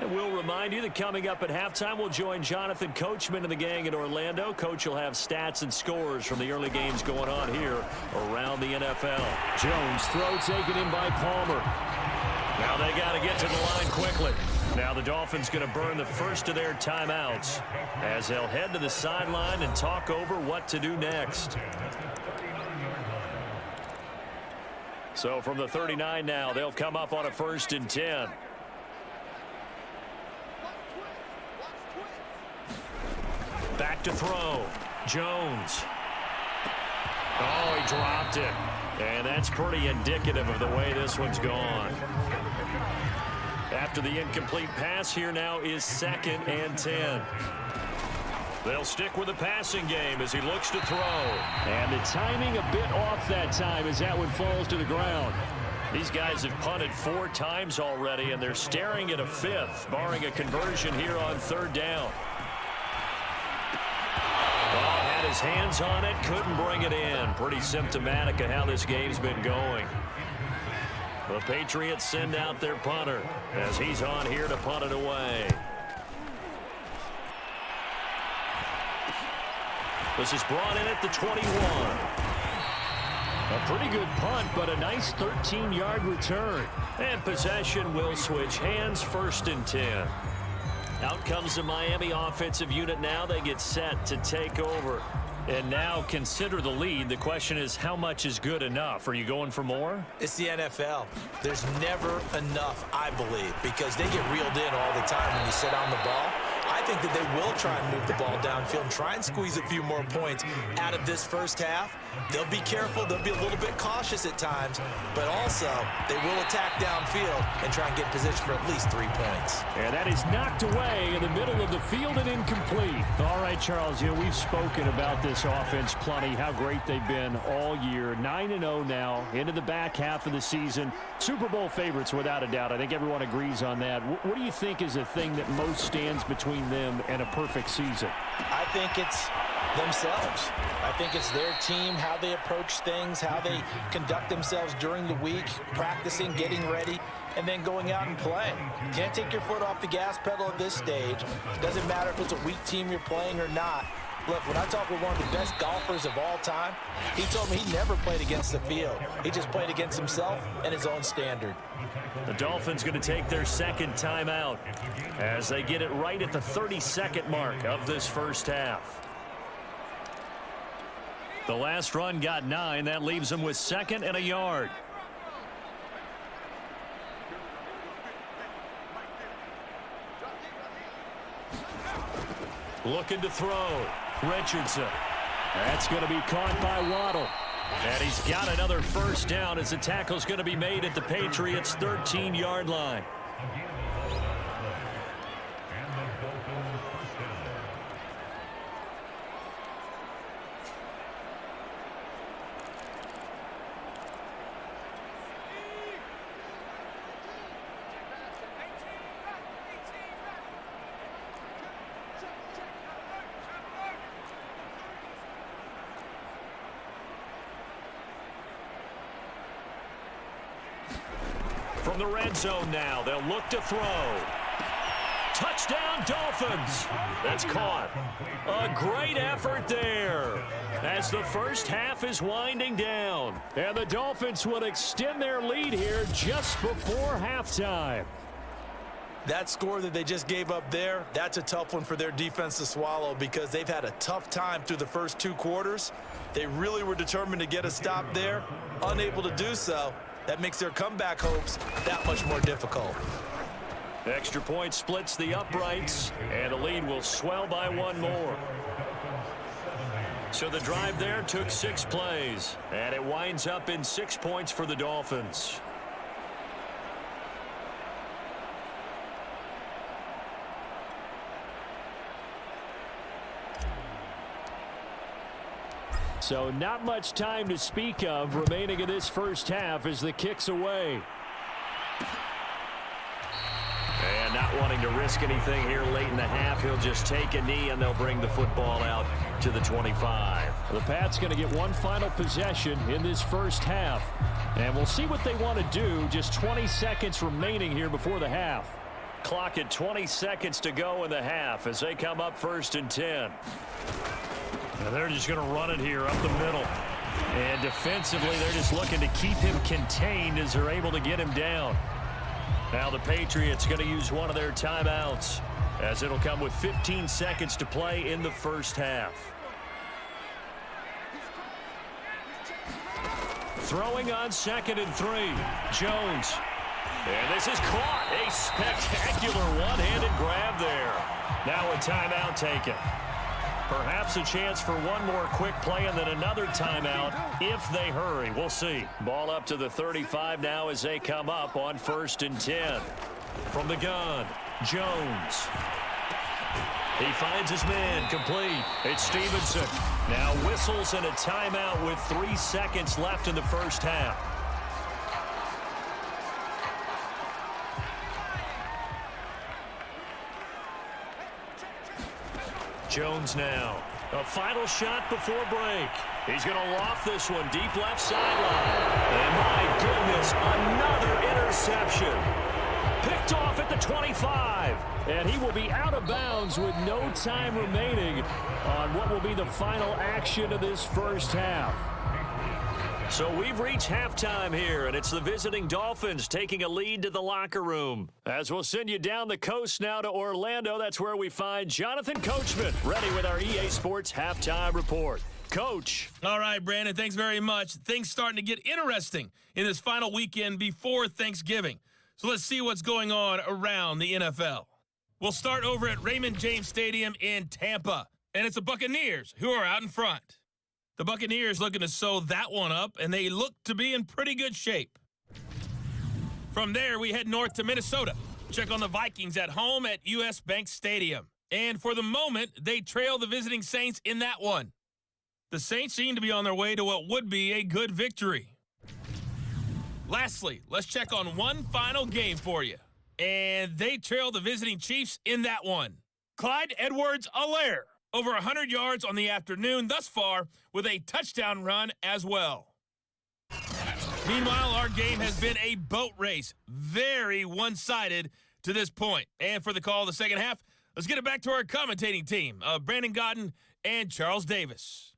And we'll remind you that coming up at halftime, we'll join Jonathan Coachman and the gang in Orlando. Coach will have stats and scores from the early games going on here around the NFL. Jones throw taken in by Palmer. Now they got to get to the line quickly. Now the Dolphins going to burn the first of their timeouts as they'll head to the sideline and talk over what to do next. So from the 39 now, they'll come up on a 1st and 10. Back to throw. Jones. Oh, he dropped it. And that's pretty indicative of the way this one's gone. After the incomplete pass, here now is 2nd and 10. They'll stick with the passing game as he looks to throw. And the timing a bit off that time as that one falls to the ground. These guys have punted 4 times already, and they're staring at a 5th, barring a conversion here on 3rd down. Had his hands on it, couldn't bring it in. Pretty symptomatic of how this game's been going. The Patriots send out their punter as he's on here to punt it away. This is brought in at the 21. A pretty good punt, but a nice 13-yard return. And possession will switch hands, 1st and 10. Out comes the Miami offensive unit now. They get set to take over. And now consider the lead. The question is, how much is good enough? Are you going for more? It's the NFL. There's never enough, I believe, because they get reeled in all the time when you sit on the ball. I think that they will try and move the ball downfield and try and squeeze a few more points out of this first half. They'll be careful. They'll be a little bit cautious at times, but also they will attack downfield and try and get position for at least 3 points. And that is knocked away in the middle of the field and incomplete. All right, Charles, we've spoken about this offense plenty, how great they've been all year. 9-0 now into the back half of the season. Super Bowl favorites without a doubt. I think everyone agrees on that. What do you think is the thing that most stands between them and a perfect season? I think it's themselves. I think it's their team, how they approach things, how they conduct themselves during the week, practicing, getting ready, and then going out and playing. You can't take your foot off the gas pedal at this stage. It doesn't matter if it's a weak team you're playing or not. Look, when I talk with one of the best golfers of all time, he told me he never played against the field. He just played against himself and his own standard. The Dolphins going to take their second timeout as they get it right at the 32nd mark of this first half. The last run got 9. That leaves them with 2nd and a yard. Looking to throw. Richardson. That's going to be caught by Waddle. And he's got another first down as the tackle's going to be made at the Patriots' 13-yard line. From the red zone now, they'll look to throw. Touchdown, Dolphins. That's caught. A great effort there as the first half is winding down. And the Dolphins will extend their lead here just before halftime. That score that they just gave up there, that's a tough one for their defense to swallow because they've had a tough time through the first 2 quarters. They really were determined to get a stop there, unable to do so. That makes their comeback hopes that much more difficult. Extra point splits the uprights, and the lead will swell by 1 more. So the drive there took 6 plays, and it winds up in 6 points for the Dolphins. So not much time to speak of remaining in this first half as the kick's away. And not wanting to risk anything here late in the half, he'll just take a knee and they'll bring the football out to the 25. The Pats going to get one final possession in this first half. And we'll see what they want to do. Just 20 seconds remaining here before the half. Clock at 20 seconds to go in the half as they come up 1st and 10. Now they're just going to run it here up the middle. And defensively, they're just looking to keep him contained as they're able to get him down. Now the Patriots going to use one of their timeouts as it'll come with 15 seconds to play in the first half. Throwing on 2nd and 3. Jones. And this is caught. A spectacular one-handed grab there. Now a timeout taken. Perhaps a chance for one more quick play and then another timeout if they hurry. We'll see. Ball up to the 35 now as they come up on 1st and 10. From the gun, Jones. He finds his man complete. It's Stevenson. Now whistles and a timeout with 3 seconds left in the first half. Jones now. A final shot before break. He's going to loft this one deep left sideline. And my goodness, another interception. Picked off at the 25. And he will be out of bounds with no time remaining on what will be the final action of this first half. So we've reached halftime here, and it's the visiting Dolphins taking a lead to the locker room. As we'll send you down the coast now to Orlando, that's where we find Jonathan Coachman, ready with our EA Sports Halftime Report. Coach. All right, Brandon, thanks very much. Things starting to get interesting in this final weekend before Thanksgiving. So let's see what's going on around the NFL. We'll start over at Raymond James Stadium in Tampa, and it's the Buccaneers who are out in front. The Buccaneers looking to sew that one up, and they look to be in pretty good shape. From there, we head north to Minnesota. Check on the Vikings at home at US Bank Stadium. And for the moment, they trail the visiting Saints in that one. The Saints seem to be on their way to what would be a good victory. Lastly, let's check on one final game for you. And they trail the visiting Chiefs in that one. Clyde Edwards-Helaire, over 100 yards on the afternoon thus far with a touchdown run as well. Meanwhile, our game has been a boat race, very one-sided to this point. And for the call of the second half, let's get it back to our commentating team of Brandon Godden and Charles Davis.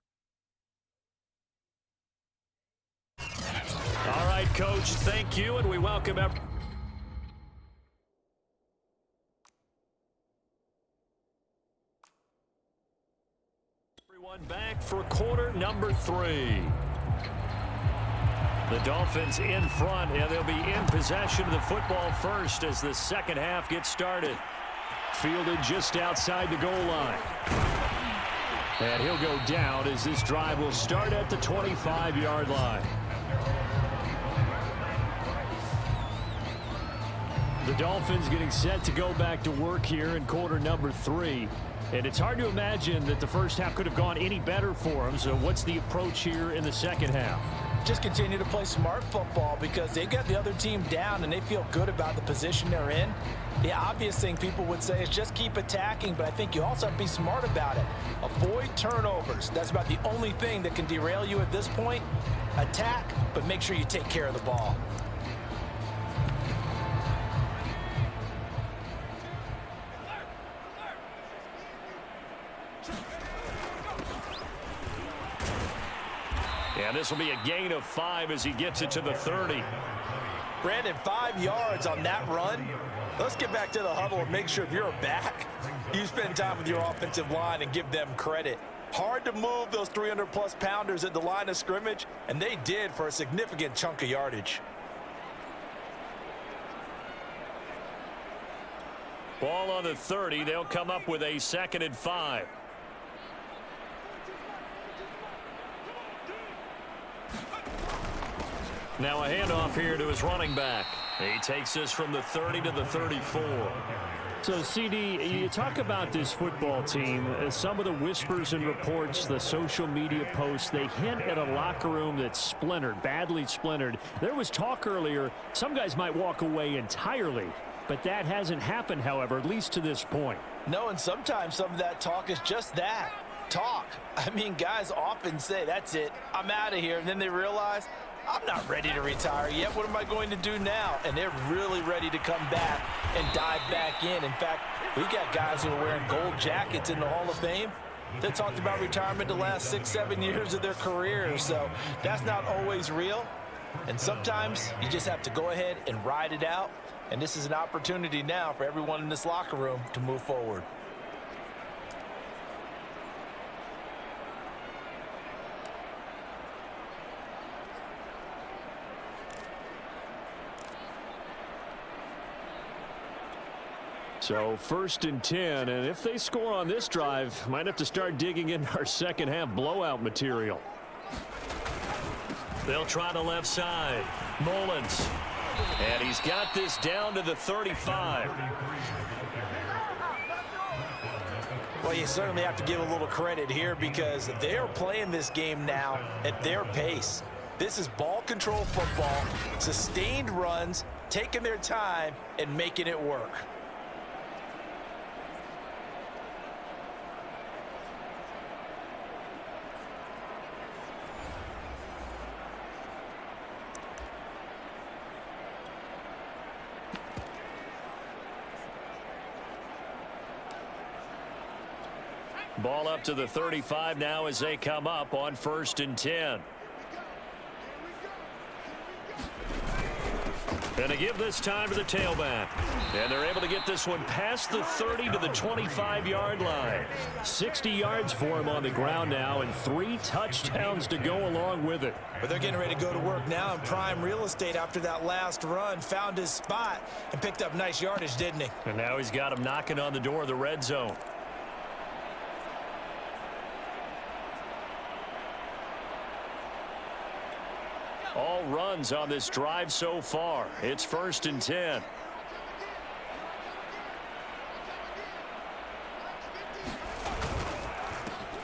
All right, Coach, thank you, and we welcome everyone back for quarter number 3. The Dolphins in front, and they'll be in possession of the football first as the second half gets started. Fielded just outside the goal line. And he'll go down as this drive will start at the 25-yard line. The Dolphins getting set to go back to work here in quarter number 3. And it's hard to imagine that the first half could have gone any better for them. So what's the approach here in the second half? Just continue to play smart football because they got the other team down and they feel good about the position they're in. The obvious thing people would say is just keep attacking, but I think you also have to be smart about it. Avoid turnovers. That's about the only thing that can derail you at this point. Attack, but make sure you take care of the ball. And this will be a gain of 5 as he gets it to the 30. Brandon, 5 yards on that run. Let's get back to the huddle and make sure if you're back, you spend time with your offensive line and give them credit. Hard to move those 300-plus pounders at the line of scrimmage, and they did for a significant chunk of yardage. Ball on the 30. They'll come up with a 2nd and 5. Now a handoff here to his running back. He takes this from the 30 to the 34. So, CD, you talk about this football team. Some of the whispers and reports, the social media posts, they hint at a locker room that's splintered, badly splintered. There was talk earlier, some guys might walk away entirely. But that hasn't happened, however, at least to this point. No, and sometimes some of that talk is just that, talk. I mean, guys often say, that's it, I'm out of here. And then they realize, I'm not ready to retire yet. What am I going to do now? And they're really ready to come back and dive back in. In fact, we got guys who are wearing gold jackets in the Hall of Fame that talked about retirement the last 6-7 years of their careers. So that's not always real. And sometimes you just have to go ahead and ride it out. And this is an opportunity now for everyone in this locker room to move forward. So 1st and 10, and if they score on this drive, might have to start digging in our second half blowout material. They'll try the left side. Mullins. And he's got this down to the 35. Well, you certainly have to give a little credit here because they're playing this game now at their pace. This is ball control football, sustained runs, taking their time and making it work. Ball up to the 35 now as they come up on 1st and 10. And they give this time to the tailback. And they're able to get this one past the 30 to the 25-yard line. 60 yards for him on the ground now and 3 touchdowns to go along with it. But they're getting ready to go to work now in prime real estate after that last run. Found his spot and picked up nice yardage, didn't he? And now he's got him knocking on the door of the red zone. All runs on this drive so far. It's 1st and 10.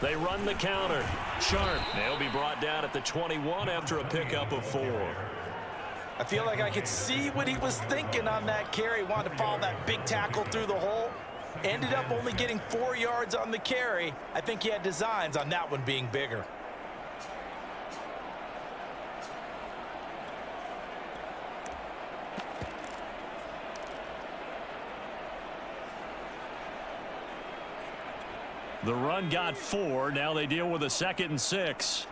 They run the counter. Sharp. They'll be brought down at the 21 after a pickup of 4. I feel like I could see what he was thinking on that carry. Wanted to follow that big tackle through the hole. Ended up only getting 4 yards on the carry. I think he had designs on that one being bigger. The run got 4. Now they deal with a 2nd and 6.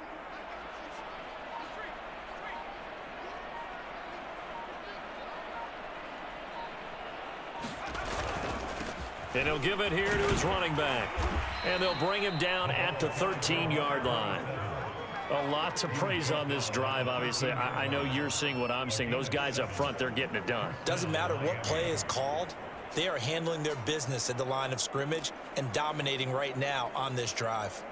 And he'll give it here to his running back. And they'll bring him down at the 13-yard line. A lot to praise on this drive, obviously. I know you're seeing what I'm seeing. Those guys up front, they're getting it done. Doesn't matter what play is called. They are handling their business at the line of scrimmage and dominating right now on this drive.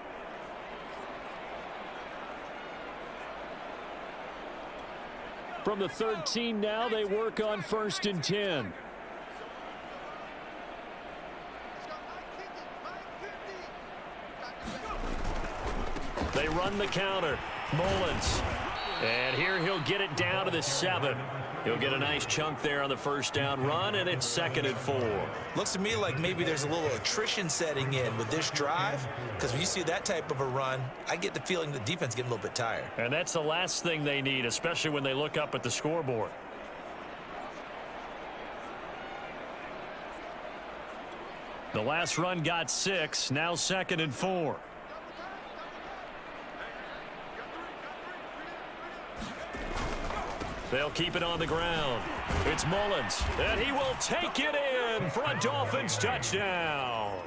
From the 13 now, they work on 1st and 10. They run the counter. Mullins. And here he'll get it down to the 7. He'll get a nice chunk there on the 1st down run, and it's 2nd and 4. Looks to me like maybe there's a little attrition setting in with this drive, because when you see that type of a run, I get the feeling the defense is getting a little bit tired. And that's the last thing they need, especially when they look up at the scoreboard. The last run got 6, now 2nd and 4. They'll keep it on the ground. It's Mullins, and he will take it in for a Dolphins touchdown.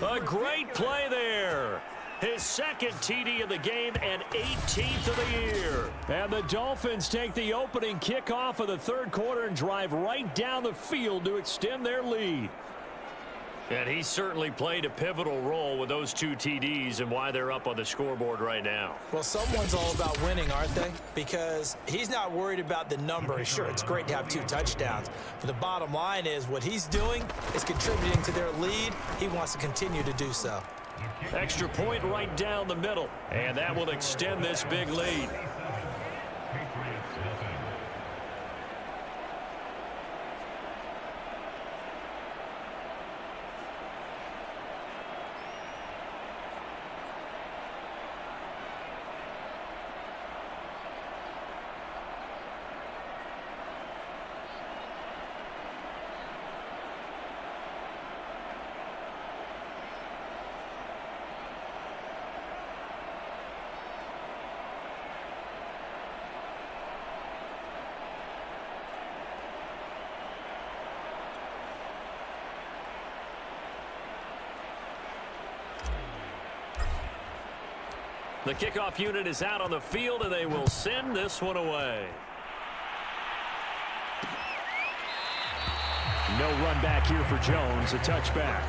A great play there. His 2nd TD of the game and 18th of the year. And the Dolphins take the opening kickoff of the 3rd quarter and drive right down the field to extend their lead. And he certainly played a pivotal role with those 2 TDs and why they're up on the scoreboard right now. Well, someone's all about winning, aren't they? Because he's not worried about the number. Sure, it's great to have 2 touchdowns. But the bottom line is what he's doing is contributing to their lead. He wants to continue to do so. Extra point right down the middle. And that will extend this big lead. The kickoff unit is out on the field, and they will send this one away. No run back here for Jones, a touchback.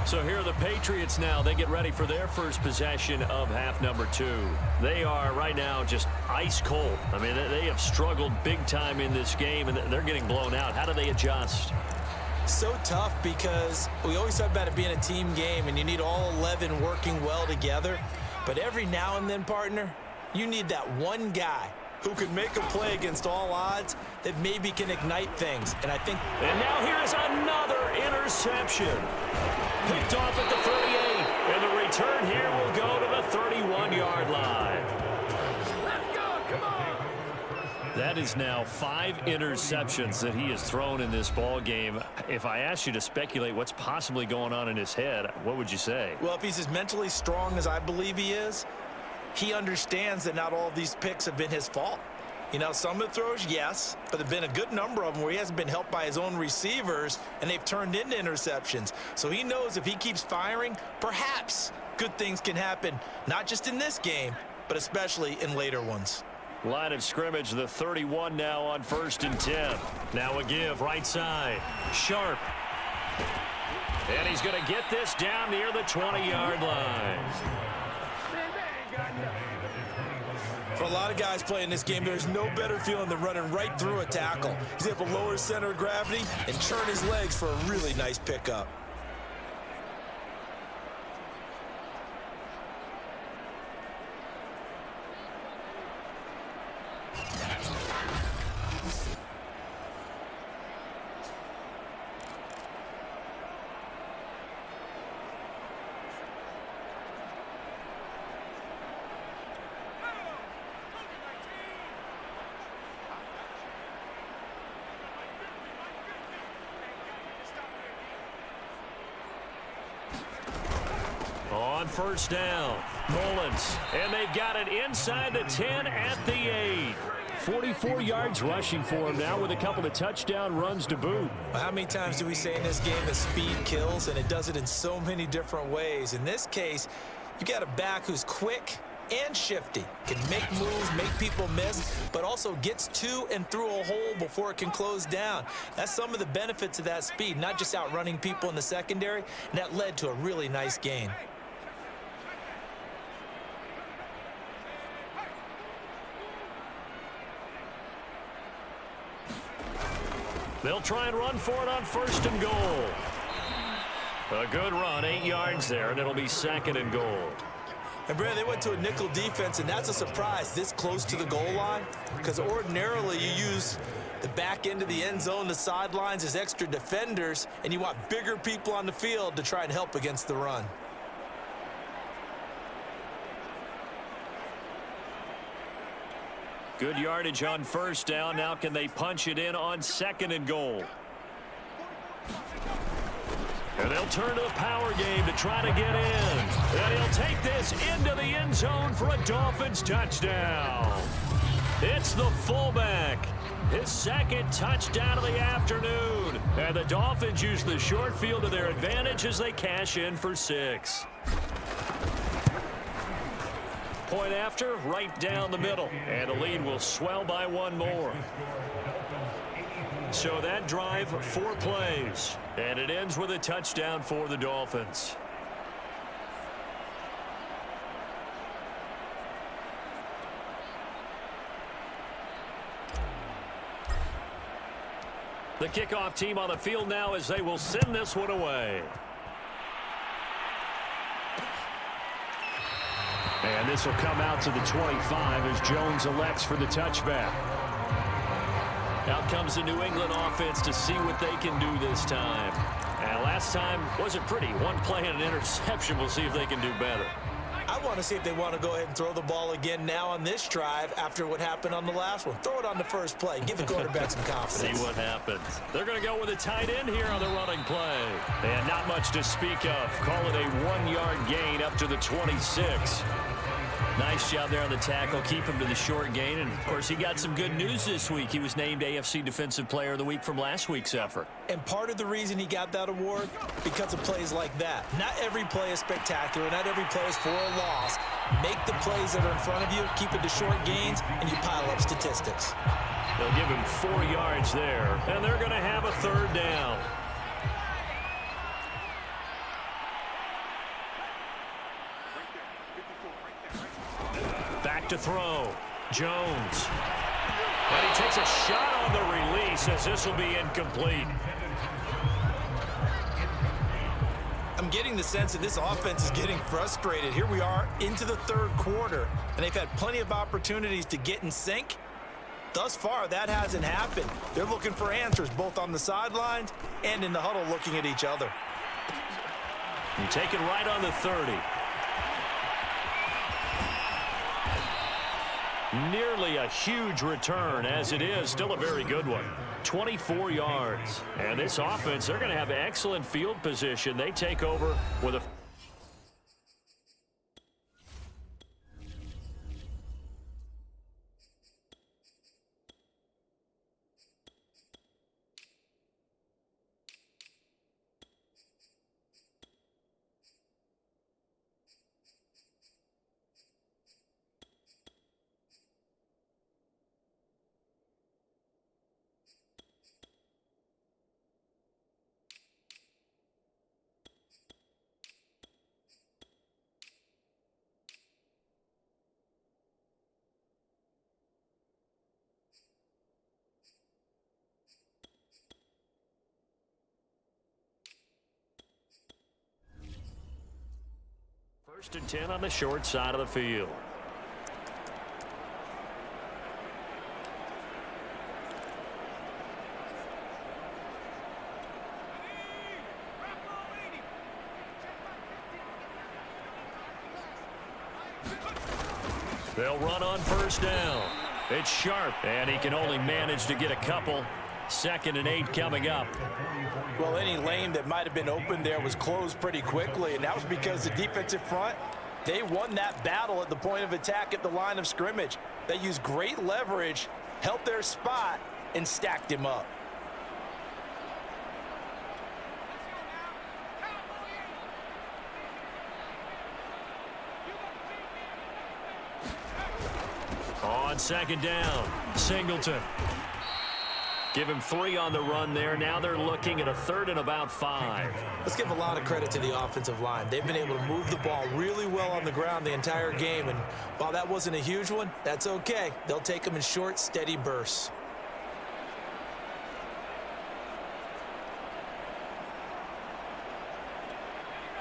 So here are the Patriots now. They get ready for their first possession of half number 2. They are right now just ice cold. I mean, they have struggled big time in this game, and they're getting blown out. How do they adjust? So tough because we always talk about it being a team game and you need all 11 working well together. But every now and then, partner, you need that one guy who can make a play against all odds that maybe can ignite things. And I think... And now here is another interception. Picked off at the 38. And the return here will go to the 31-yard line. Let's go, come on! That is now 5 interceptions that he has thrown in this ball game. If I asked you to speculate what's possibly going on in his head, what would you say? Well, if he's as mentally strong as I believe he is, he understands that not all of these picks have been his fault. You know, some of the throws, yes, but there have been a good number of them where he hasn't been helped by his own receivers, and they've turned into interceptions. So he knows if he keeps firing, perhaps good things can happen, not just in this game, but especially in later ones. Line of scrimmage, the 31 now on 1st and 10. Now a give, right side. Sharp. And he's going to get this down near the 20-yard line. For a lot of guys playing this game, there's no better feeling than running right through a tackle. He's able to lower his center of gravity and turn his legs for a really nice pickup. On first down, Mullins, and they've got it inside the 10 at the 8. 44 yards rushing for him now with a couple of touchdown runs to boot. Well, how many times do we say in this game that speed kills, and it does it in so many different ways? In this case, you got a back who's quick and shifty, can make moves, make people miss, but also gets to and through a hole before it can close down. That's some of the benefits of that speed, not just outrunning people in the secondary, and that led to a really nice gain. They'll try and run for it on first and goal. A good run, 8 yards there, and it'll be second and goal. And, Brad, they went to a nickel defense, and that's a surprise this close to the goal line, because ordinarily you use the back end of the end zone, the sidelines as extra defenders, and you want bigger people on the field to try and help against the run. Good yardage on first down. Now can they punch it in on second and goal? And they'll turn to the power game to try to get in. And he'll take this into the end zone for a Dolphins touchdown. It's the fullback. His second touchdown of the afternoon. And the Dolphins use the short field to their advantage as they cash in for 6. Point after, right down the middle. And the lead will swell by 1 more. So that drive, 4 plays. And it ends with a touchdown for the Dolphins. The kickoff team on the field now as they will send this one away. And this will come out to the 25 as Jones elects for the touchback. Out comes the New England offense to see what they can do this time. And last time wasn't pretty. 1 play and an interception. We'll see if they can do better. I want to see if they want to go ahead and throw the ball again now on this drive after what happened on the last one. Throw it on the first play. Give the quarterback some confidence. See what happens. They're going to go with a tight end here on the running play. And not much to speak of. Call it a 1-yard gain up to the 26. Nice job there on the tackle. Keep him to the short gain. And, of course, he got some good news this week. He was named AFC Defensive Player of the Week from last week's effort. And part of the reason he got that award, because of plays like that. Not every play is spectacular. Not every play is for a loss. Make the plays that are in front of you, keep it to short gains, and you pile up statistics. They'll give him 4 yards there, and they're going to have a 3rd down. Back to throw. Jones. And he takes a shot on the release as this will be incomplete. I'm getting the sense that this offense is getting frustrated. Here we are into the 3rd quarter, and they've had plenty of opportunities to get in sync. Thus far, that hasn't happened. They're looking for answers both on the sidelines and in the huddle looking at each other. You take it right on the 30. Nearly a huge return, as it is still a very good one. 24 yards. And this offense, they're going to have excellent field position. They take over with a First and 10 on the short side of the field. They'll run on first down. It's Sharp, and he can only manage to get a couple. 2nd and 8 coming up. Well, any lane that might have been open there was closed pretty quickly, and that was because the defensive front, they won that battle at the point of attack at the line of scrimmage. They used great leverage, held their spot, and stacked him up. On 2nd down, Singleton. Give him 3 on the run there. Now they're looking at a 3rd and about 5. Let's give a lot of credit to the offensive line. They've been able to move the ball really well on the ground the entire game. And while that wasn't a huge one, that's okay. They'll take them in short, steady bursts.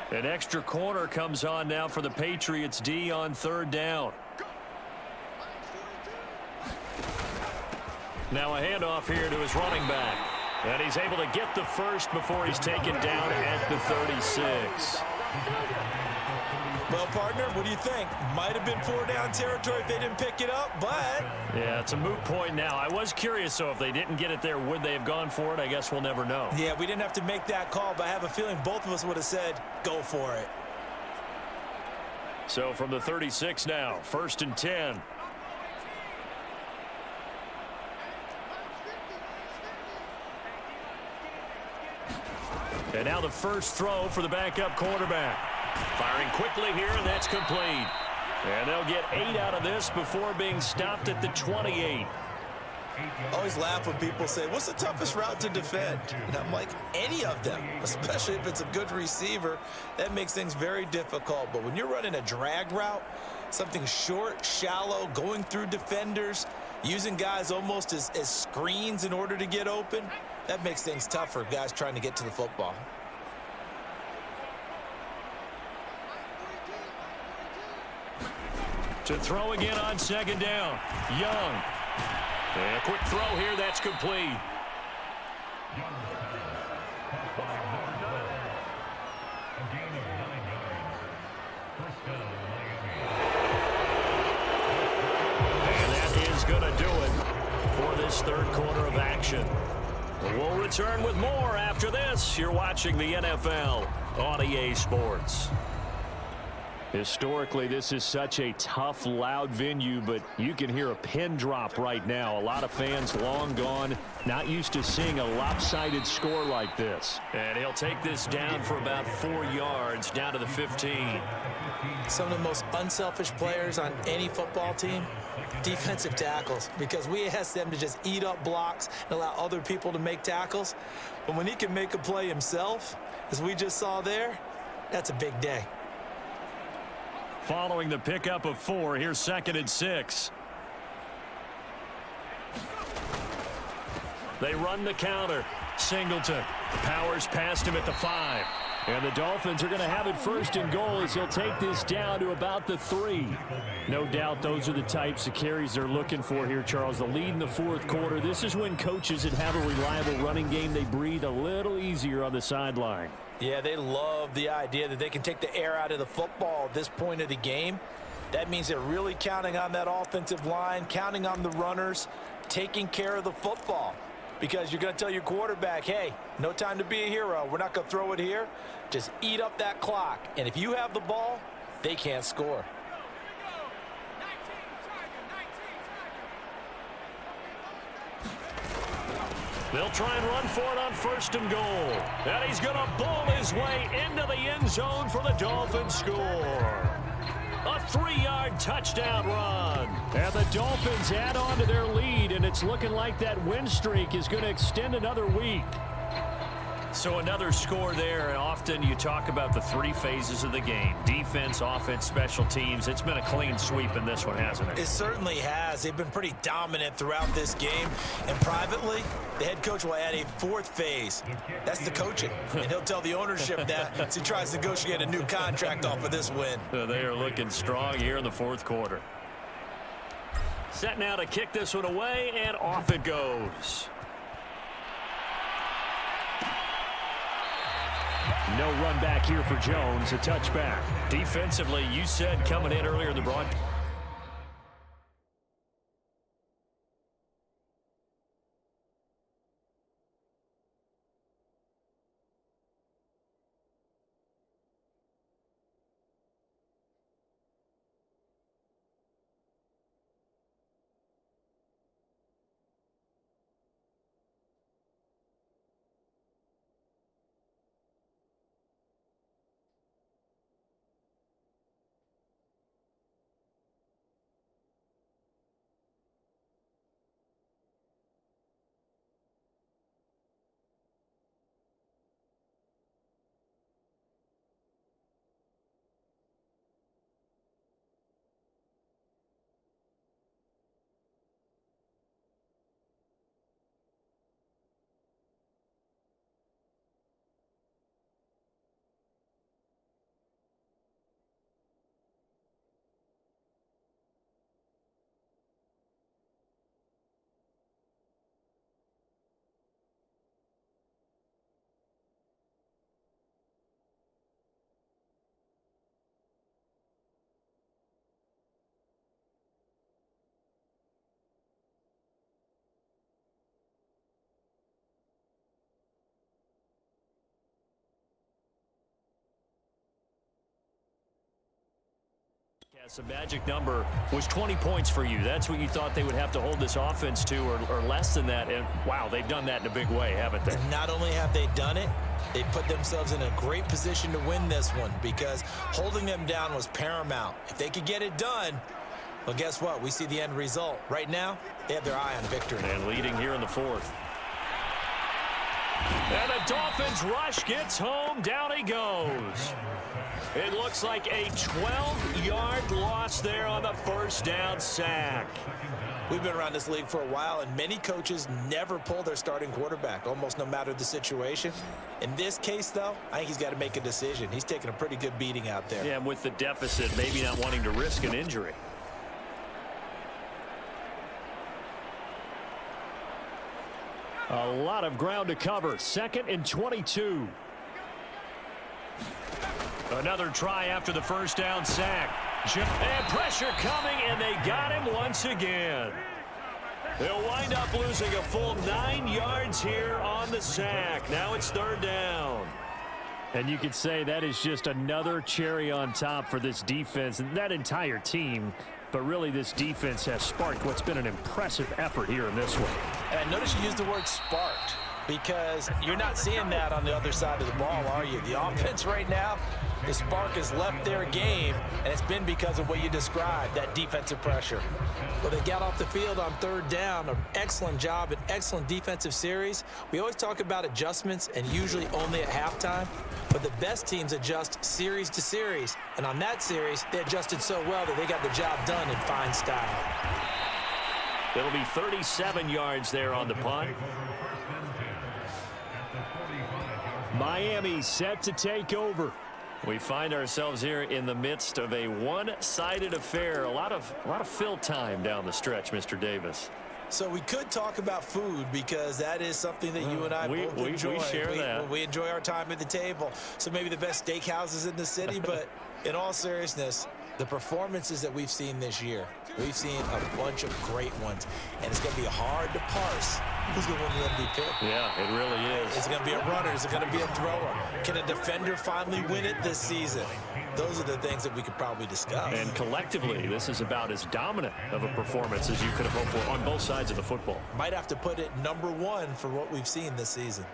An extra corner comes on now for the Patriots D on 3rd down. Now a handoff here to his running back. And he's able to get the first before he's taken down at the 36. Well, partner, what do you think? Might have been 4-down territory if they didn't pick it up, but... Yeah, it's a moot point now. I was curious, so if they didn't get it there, would they have gone for it? I guess we'll never know. Yeah, we didn't have to make that call, but I have a feeling both of us would have said, go for it. So from the 36 now, 1st and 10. And now the first throw for the backup quarterback. Firing quickly here, and that's complete. And they'll get 8 out of this before being stopped at the 28. I always laugh when people say, what's the toughest route to defend? And I'm like, any of them, especially if it's a good receiver. That makes things very difficult. But when you're running a drag route, something short, shallow, going through defenders, using guys almost as screens in order to get open, that makes things tough for guys trying to get to the football. To throw again on 2nd down. Young. And a quick throw here, that's complete. And that is going to do it for this 3rd quarter of action. We'll return with more after this. You're watching the NFL on EA Sports. Historically, this is such a tough, loud venue, but you can hear a pin drop right now. A lot of fans long gone, not used to seeing a lopsided score like this. And he'll take this down for about 4 yards, down to the 15. Some of the most unselfish players on any football team, defensive tackles, because we ask them to just eat up blocks and allow other people to make tackles. But when he can make a play himself, as we just saw there, that's a big day. Following the pickup of 4, here's 2nd and 6. They run the counter. Singleton powers past him at the 5. And the Dolphins are going to have it 1st and goal as he'll take this down to about the 3. No doubt those are the types of carries they're looking for here, Charles. The lead in the 4th quarter. This is when coaches that have a reliable running game, they breathe a little easier on the sideline. Yeah, they love the idea that they can take the air out of the football at this point of the game. That means they're really counting on that offensive line, counting on the runners, taking care of the football. Because you're going to tell your quarterback, hey, no time to be a hero. We're not going to throw it here. Just eat up that clock. And if you have the ball, they can't score. They'll try and run for it on 1st and goal. And he's going to bull his way into the end zone for the Dolphins score. A 3-yard touchdown run. And the Dolphins add on to their lead, and it's looking like that win streak is going to extend another week. So another score there, and often you talk about the three phases of the game: defense, offense, special teams. It's been a clean sweep in this one, hasn't it? It certainly has. They've been pretty dominant throughout this game. And privately, the head coach will add a fourth phase. That's the coaching. And he'll tell the ownership that as he tries to negotiate a new contract off of this win. They are looking strong here in the fourth quarter. Set now to kick this one away, and off it goes. No run back here for Jones, a touchback. Defensively, you said coming in earlier in the broadcast. Yes, the magic number was 20 points for you. That's what you thought they would have to hold this offense to, or less than that. And, wow, they've done that in a big way, haven't they? Not only have they done it, they put themselves in a great position to win this one because holding them down was paramount. If they could get it done, well, guess what? We see the end result. Right now, they have their eye on victory. And leading here in the fourth. And the Dolphins rush gets home. Down he goes. It looks like a 12-yard loss there on the first down sack. We've been around this league for a while, and many coaches never pull their starting quarterback, almost no matter the situation. In this case, though, I think he's got to make a decision. He's taking a pretty good beating out there. Yeah, and with the deficit, maybe not wanting to risk an injury. A lot of ground to cover. 2nd and 22. Another try after the first down sack. And pressure coming, and they got him once again. They'll wind up losing a full 9 yards here on the sack. Now it's 3rd down. And you could say that is just another cherry on top for this defense and that entire team. But really, this defense has sparked what's been an impressive effort here in this one. And I notice you use the word sparked because you're not seeing that on the other side of the ball, are you? The offense right now, the spark has left their game, and it's been because of what you described, that defensive pressure. Well, they got off the field on 3rd down. An excellent job, an excellent defensive series. We always talk about adjustments, and usually only at halftime. But the best teams adjust series to series. And on that series, they adjusted so well that they got the job done in fine style. It'll be 37 yards there on the punt. Miami set to take over. We find ourselves here in the midst of a one-sided affair. A lot of fill time down the stretch, Mr. Davis. So we could talk about food because that is something that you and I both enjoy. We share that. We enjoy our time at the table. So maybe the best steakhouses in the city, but in all seriousness, the performances that we've seen this year, we've seen a bunch of great ones, and it's going to be hard to parse who's going to win the MVP. Yeah, it really is. Is it going to be a runner? Is it going to be a thrower? Can a defender finally win it this season? Those are the things that we could probably discuss. And collectively, this is about as dominant of a performance as you could have hoped for on both sides of the football. Might have to put it #1 for what we've seen this season.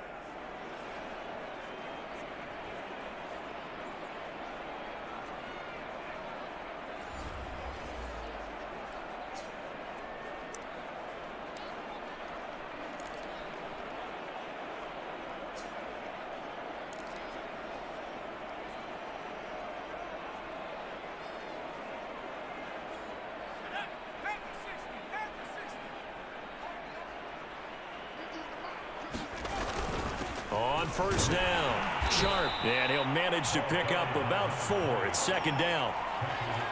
first down. Sharp. And he'll manage to pick up about 4. It's second down.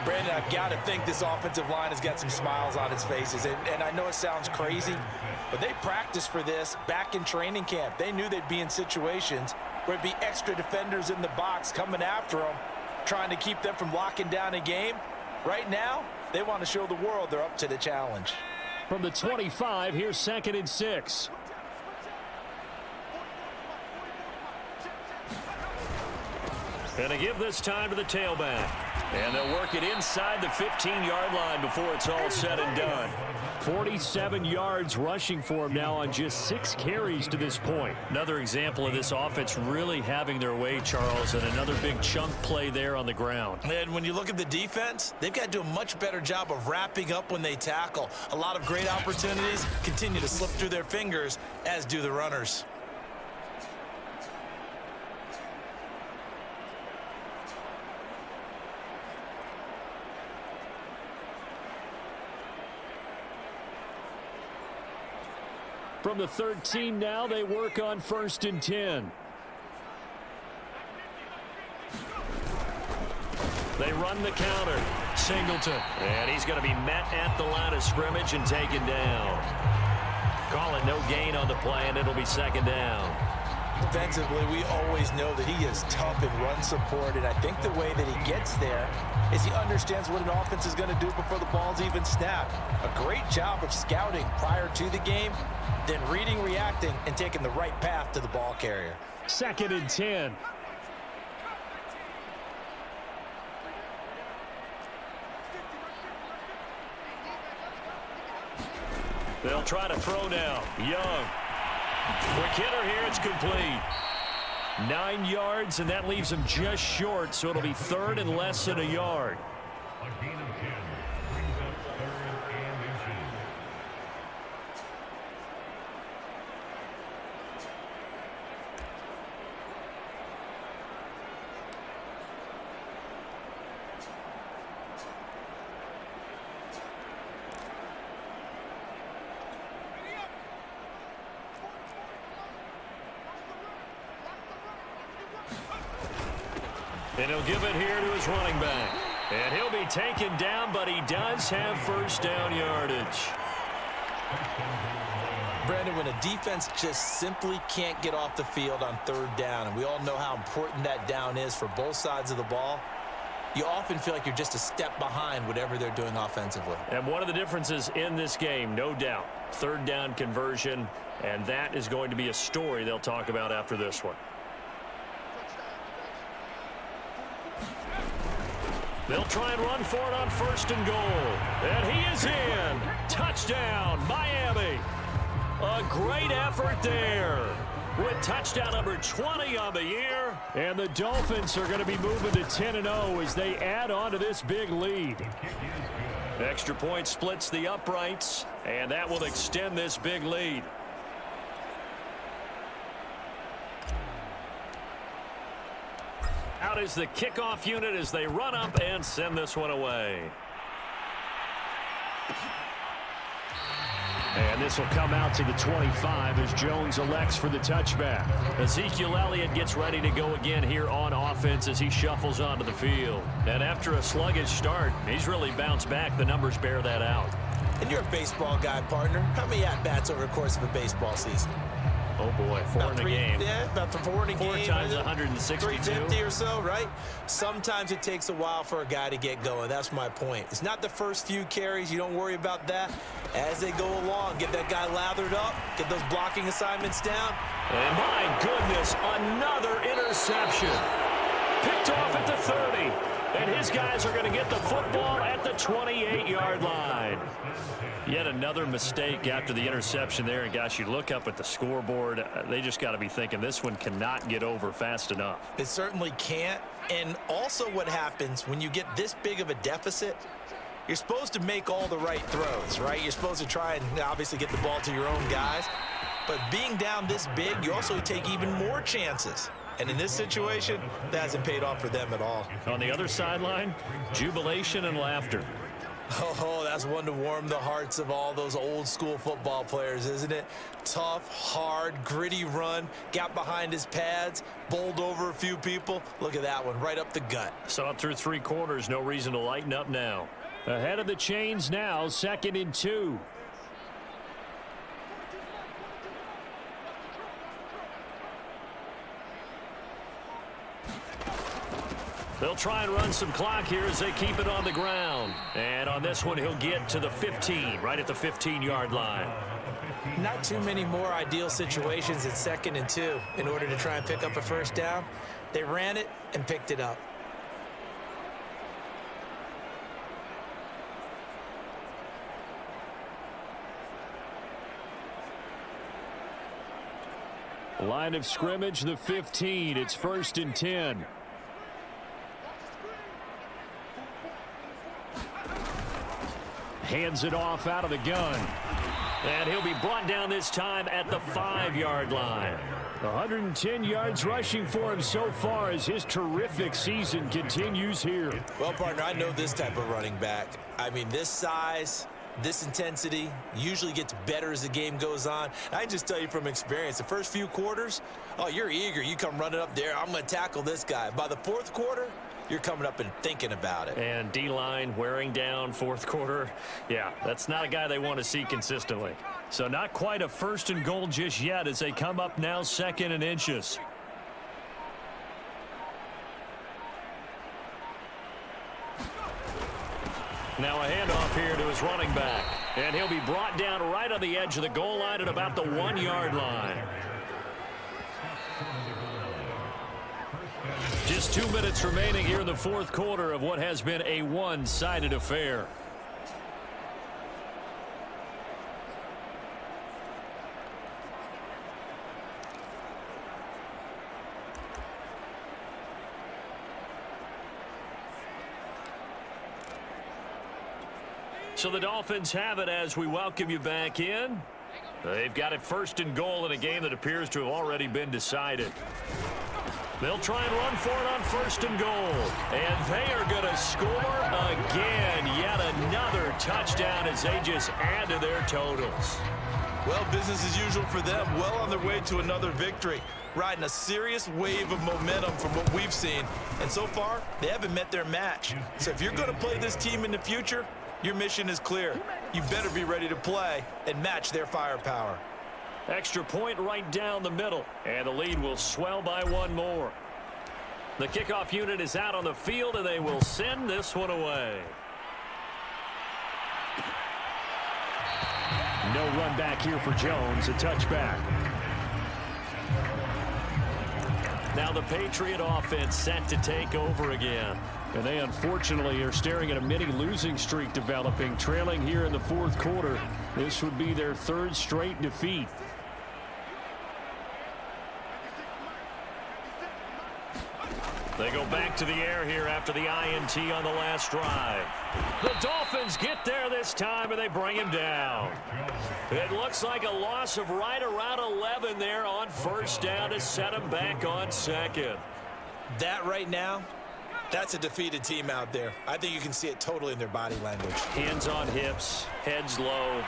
Brandon, I've got to think this offensive line has got some smiles on its faces. And I know it sounds crazy, but they practiced for this back in training camp. They knew they'd be in situations where it'd be extra defenders in the box coming after them, trying to keep them from locking down a game. Right now, they want to show the world they're up to the challenge. From the 25, here's 2nd and 6. And they give this time to the tailback. And they'll work it inside the 15-yard line before it's all said and done. 47 yards rushing for him now on just 6 carries to this point. Another example of this offense really having their way, Charles, and another big chunk play there on the ground. And when you look at the defense, they've got to do a much better job of wrapping up when they tackle. A lot of great opportunities continue to slip through their fingers, as do the runners. From the 13 now, they work on 1st and 10. They run the counter. Singleton. And he's going to be met at the line of scrimmage and taken down. Call it no gain on the play, and it'll be second down. Defensively, we always know that he is tough in run support, and I think the way that he gets there is he understands what an offense is going to do before the ball's even snapped. A great job of scouting prior to the game, then reading, reacting, and taking the right path to the ball carrier. 2nd and 10. They'll try to throw now. Young. Quick hitter here. It's complete. 9 yards, and that leaves him just short, so it'll be 3rd and less than a yard. A gain of 10 brings up 3rd and 2. And he'll give it here to his running back. And he'll be taken down, but he does have first down yardage. Brandon, when a defense just simply can't get off the field on 3rd down, and we all know how important that down is for both sides of the ball, you often feel like you're just a step behind whatever they're doing offensively. And one of the differences in this game, no doubt, 3rd down conversion, and that is going to be a story they'll talk about after this one. They'll try and run for it on 1st and goal. And he is in. Touchdown, Miami. A great effort there with touchdown number 20 on the year. And the Dolphins are going to be moving to 10-0 as they add on to this big lead. Extra point splits the uprights, and that will extend this big lead. Out is the kickoff unit as they run up and send this one away. And this will come out to the 25 as Jones elects for the touchback. Ezekiel Elliott gets ready to go again here on offense as he shuffles onto the field. And after a sluggish start, he's really bounced back. The numbers bear that out. And you're a baseball guy, partner. How many at-bats over the course of a baseball season? Oh, boy, 4 in a game. Yeah, about 4 in a game. 4 times 162. 350 or so, right? Sometimes it takes a while for a guy to get going. That's my point. It's not the first few carries. You don't worry about that. As they go along, get that guy lathered up, get those blocking assignments down. And my goodness, another interception. Picked off at the 30. And his guys are going to get the football at the 28-yard line. Yet another mistake after the interception there. And, gosh, you look up at the scoreboard. They just got to be thinking this one cannot get over fast enough. It certainly can't. And also what happens when you get this big of a deficit, you're supposed to make all the right throws, right? You're supposed to try and obviously get the ball to your own guys. But being down this big, you also take even more chances. And in this situation, that hasn't paid off for them at all. On the other sideline, jubilation and laughter. Oh, that's one to warm the hearts of all those old school football players, isn't it? Tough, hard, gritty run, got behind his pads, bowled over a few people. Look at that one, right up the gut. Saw it through 3 quarters, no reason to lighten up now. Ahead of the chains now, 2nd and 2. They'll try and run some clock here as they keep it on the ground. And on this one, he'll get to the 15, right at the 15-yard line. Not too many more ideal situations at 2nd and 2 in order to try and pick up a first down. They ran it and picked it up. Line of scrimmage, the 15. It's 1st and 10. Hands it off out of the gun. And he'll be brought down this time at the 5-yard line. 110 yards rushing for him so far as his terrific season continues here. Well, partner, I know this type of running back. I mean, this size, this intensity usually gets better as the game goes on. I can just tell you from experience, the first few quarters, oh, you're eager. You come running up there, I'm going to tackle this guy. By the 4th quarter, you're coming up and thinking about it. And D-line wearing down 4th quarter. Yeah, that's not a guy they want to see consistently. So not quite a 1st and goal just yet as they come up now 2nd and inches. Now a handoff here to his running back. And he'll be brought down right on the edge of the goal line at about the 1-yard line. Just 2 minutes remaining here in the 4th quarter of what has been a one-sided affair. So the Dolphins have it as we welcome you back in. They've got it 1st and goal in a game that appears to have already been decided. They'll try and run for it on 1st and goal. And they are going to score again. Yet another touchdown as they just add to their totals. Well, business as usual for them. Well on their way to another victory. Riding a serious wave of momentum from what we've seen. And so far, they haven't met their match. So if you're going to play this team in the future, your mission is clear. You better be ready to play and match their firepower. Extra point right down the middle. And the lead will swell by 1 more. The kickoff unit is out on the field, and they will send this one away. No run back here for Jones. A touchback. Now the Patriot offense set to take over again. And they unfortunately are staring at a mini losing streak developing, trailing here in the 4th quarter. This would be their 3rd straight defeat. They go back to the air here after the INT on the last drive. The Dolphins get there this time, and they bring him down. It looks like a loss of right around 11 there on 1st down to set him back on 2nd. That right now, that's a defeated team out there. I think you can see it totally in their body language. Hands on hips, heads low.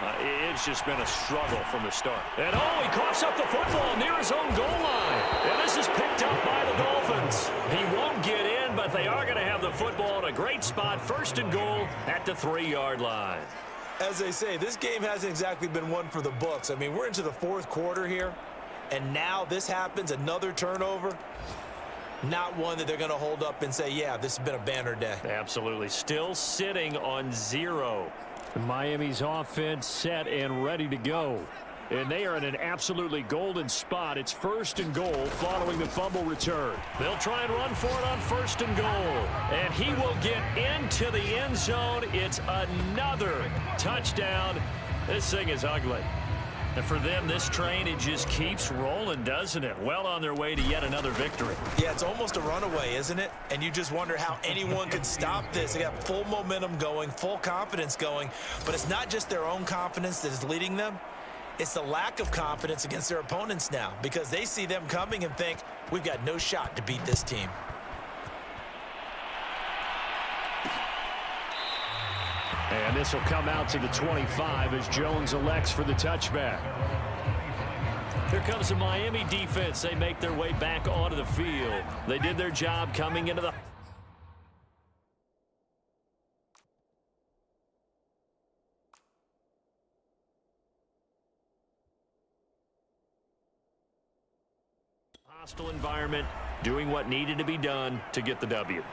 It's just been a struggle from the start. And oh, he coughs up the football near his own goal line. And this is picked up by the Dolphins. He won't get in, but they are going to have the football in a great spot. 1st and goal at the 3-yard line. As they say, this game hasn't exactly been one for the books. I mean, we're into the 4th quarter here, and now this happens, another turnover. Not one that they're going to hold up and say, yeah, this has been a banner day. Absolutely. Still sitting on 0. Miami's offense set and ready to go. And they are in an absolutely golden spot. It's 1st and goal following the fumble return. They'll try and run for it on 1st and goal. And he will get into the end zone. It's another touchdown. This thing is ugly. And for them, this train, it just keeps rolling, doesn't it? Well on their way to yet another victory. Yeah, it's almost a runaway, isn't it? And you just wonder how anyone could stop this. They got full momentum going, full confidence going. But it's not just their own confidence that is leading them. It's the lack of confidence against their opponents now because they see them coming and think, we've got no shot to beat this team. And this will come out to the 25 as Jones elects for the touchback. Here comes the Miami defense. They make their way back onto the field. They did their job coming into the hostile environment, doing what needed to be done to get the W.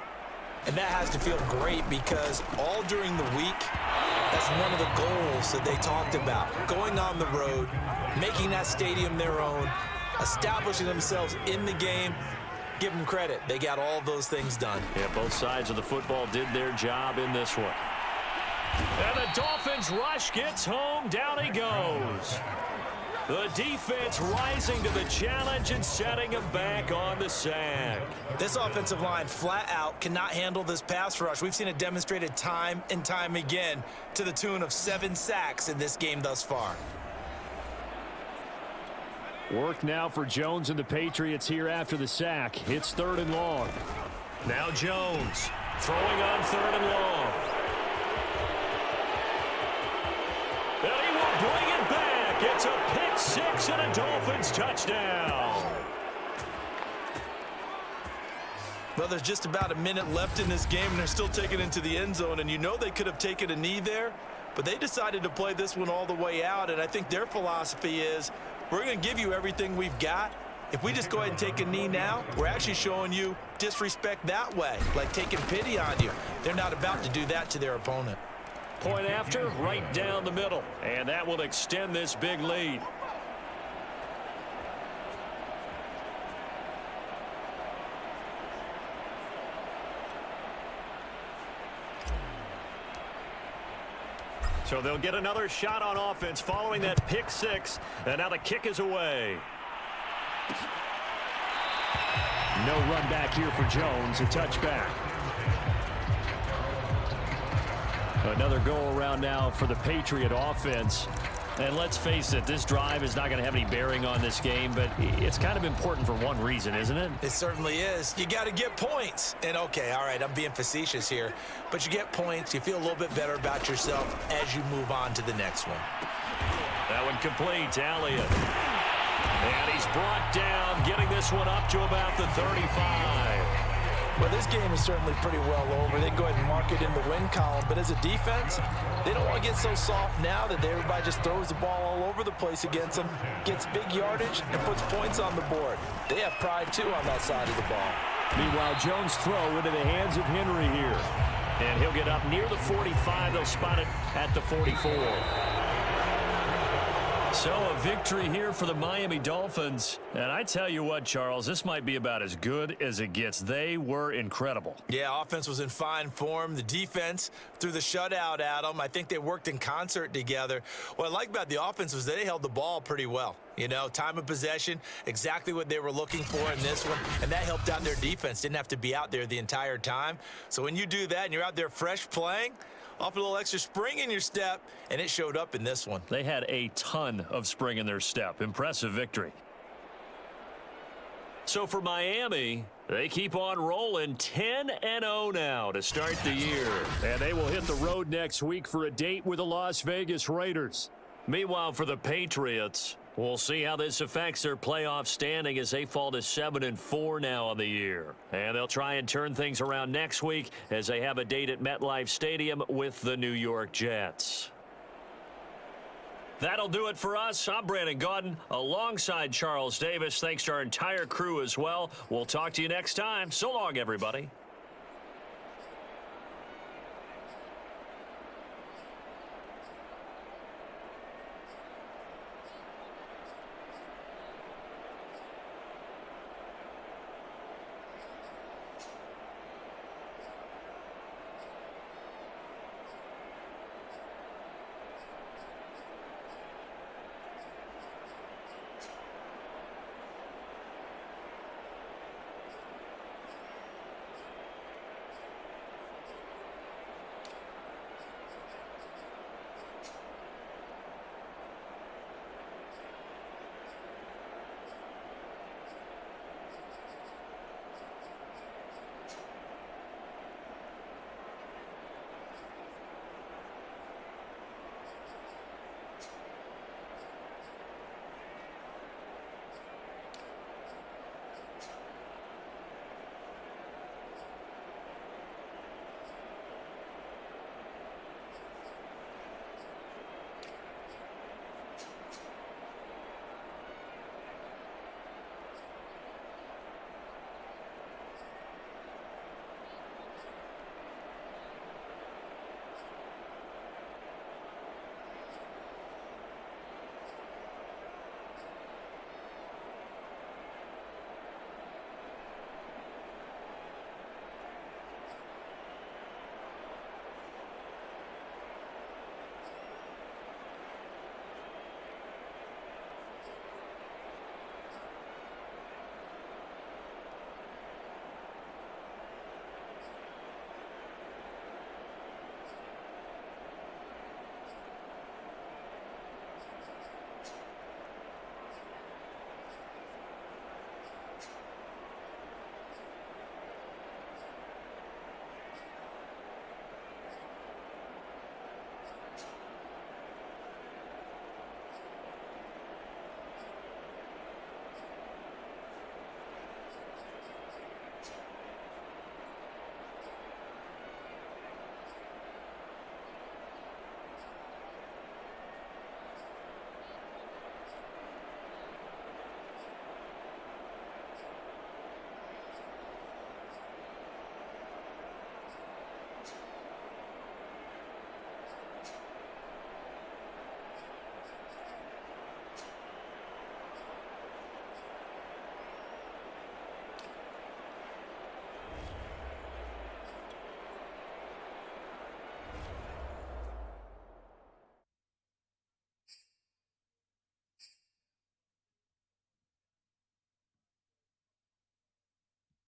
And that has to feel great because all during the week, that's one of the goals that they talked about. Going on the road, making that stadium their own, establishing themselves in the game. Give them credit. They got all those things done. Yeah, both sides of the football did their job in this one. And the Dolphins rush gets home. Down he goes. The defense rising to the challenge and setting him back on the sack. This offensive line flat out cannot handle this pass rush. We've seen it demonstrated time and time again to the tune of 7 sacks in this game thus far. Work now for Jones and the Patriots here after the sack. It's 3rd and long. Now Jones throwing on 3rd and long. And he will bring it back. It's a pick 6 and a Dolphins touchdown. Well, there's just about a minute left in this game, and they're still taking it into the end zone. And you know they could have taken a knee there, but they decided to play this one all the way out. And I think their philosophy is, we're going to give you everything we've got. If we just go ahead and take a knee now, we're actually showing you disrespect that way, like taking pity on you. They're not about to do that to their opponent. Point after, right down the middle. And that will extend this big lead. So they'll get another shot on offense following that pick 6. And now the kick is away. No run back here for Jones. A touchback. Another go-around now for the Patriot offense. And let's face it, this drive is not going to have any bearing on this game, but it's kind of important for one reason, isn't it? It certainly is. You got to get points. And, okay, all right, I'm being facetious here, but you get points. You feel a little bit better about yourself as you move on to the next one. That one complete. Elliott. And he's brought down, getting this one up to about the 35. Well, this game is certainly pretty well over. They go ahead and mark it in the win column. But as a defense, they don't want to get so soft now that everybody just throws the ball all over the place against them, gets big yardage, and puts points on the board. They have pride, too, on that side of the ball. Meanwhile, Jones' throw into the hands of Henry here. And he'll get up near the 45. They'll spot it at the 44. So a victory here for the Miami Dolphins. And I tell you what, Charles, this might be about as good as it gets. They were incredible. Yeah, offense was in fine form. The defense threw the shutout at them. I think they worked in concert together. What I like about the offense was they held the ball pretty well. You know, time of possession, exactly what they were looking for in this one. And that helped out their defense. Didn't have to be out there the entire time. So when you do that and you're out there fresh playing, off a little extra spring in your step, and it showed up in this one. They had a ton of spring in their step. Impressive victory. So for Miami, they keep on rolling 10-0 now to start the year. And they will hit the road next week for a date with the Las Vegas Raiders. Meanwhile, for the Patriots, we'll see how this affects their playoff standing as they fall to 7-4 now on the year. And they'll try and turn things around next week as they have a date at MetLife Stadium with the New York Jets. That'll do it for us. I'm Brandon Gaudin alongside Charles Davis. Thanks to our entire crew as well. We'll talk to you next time. So long, everybody.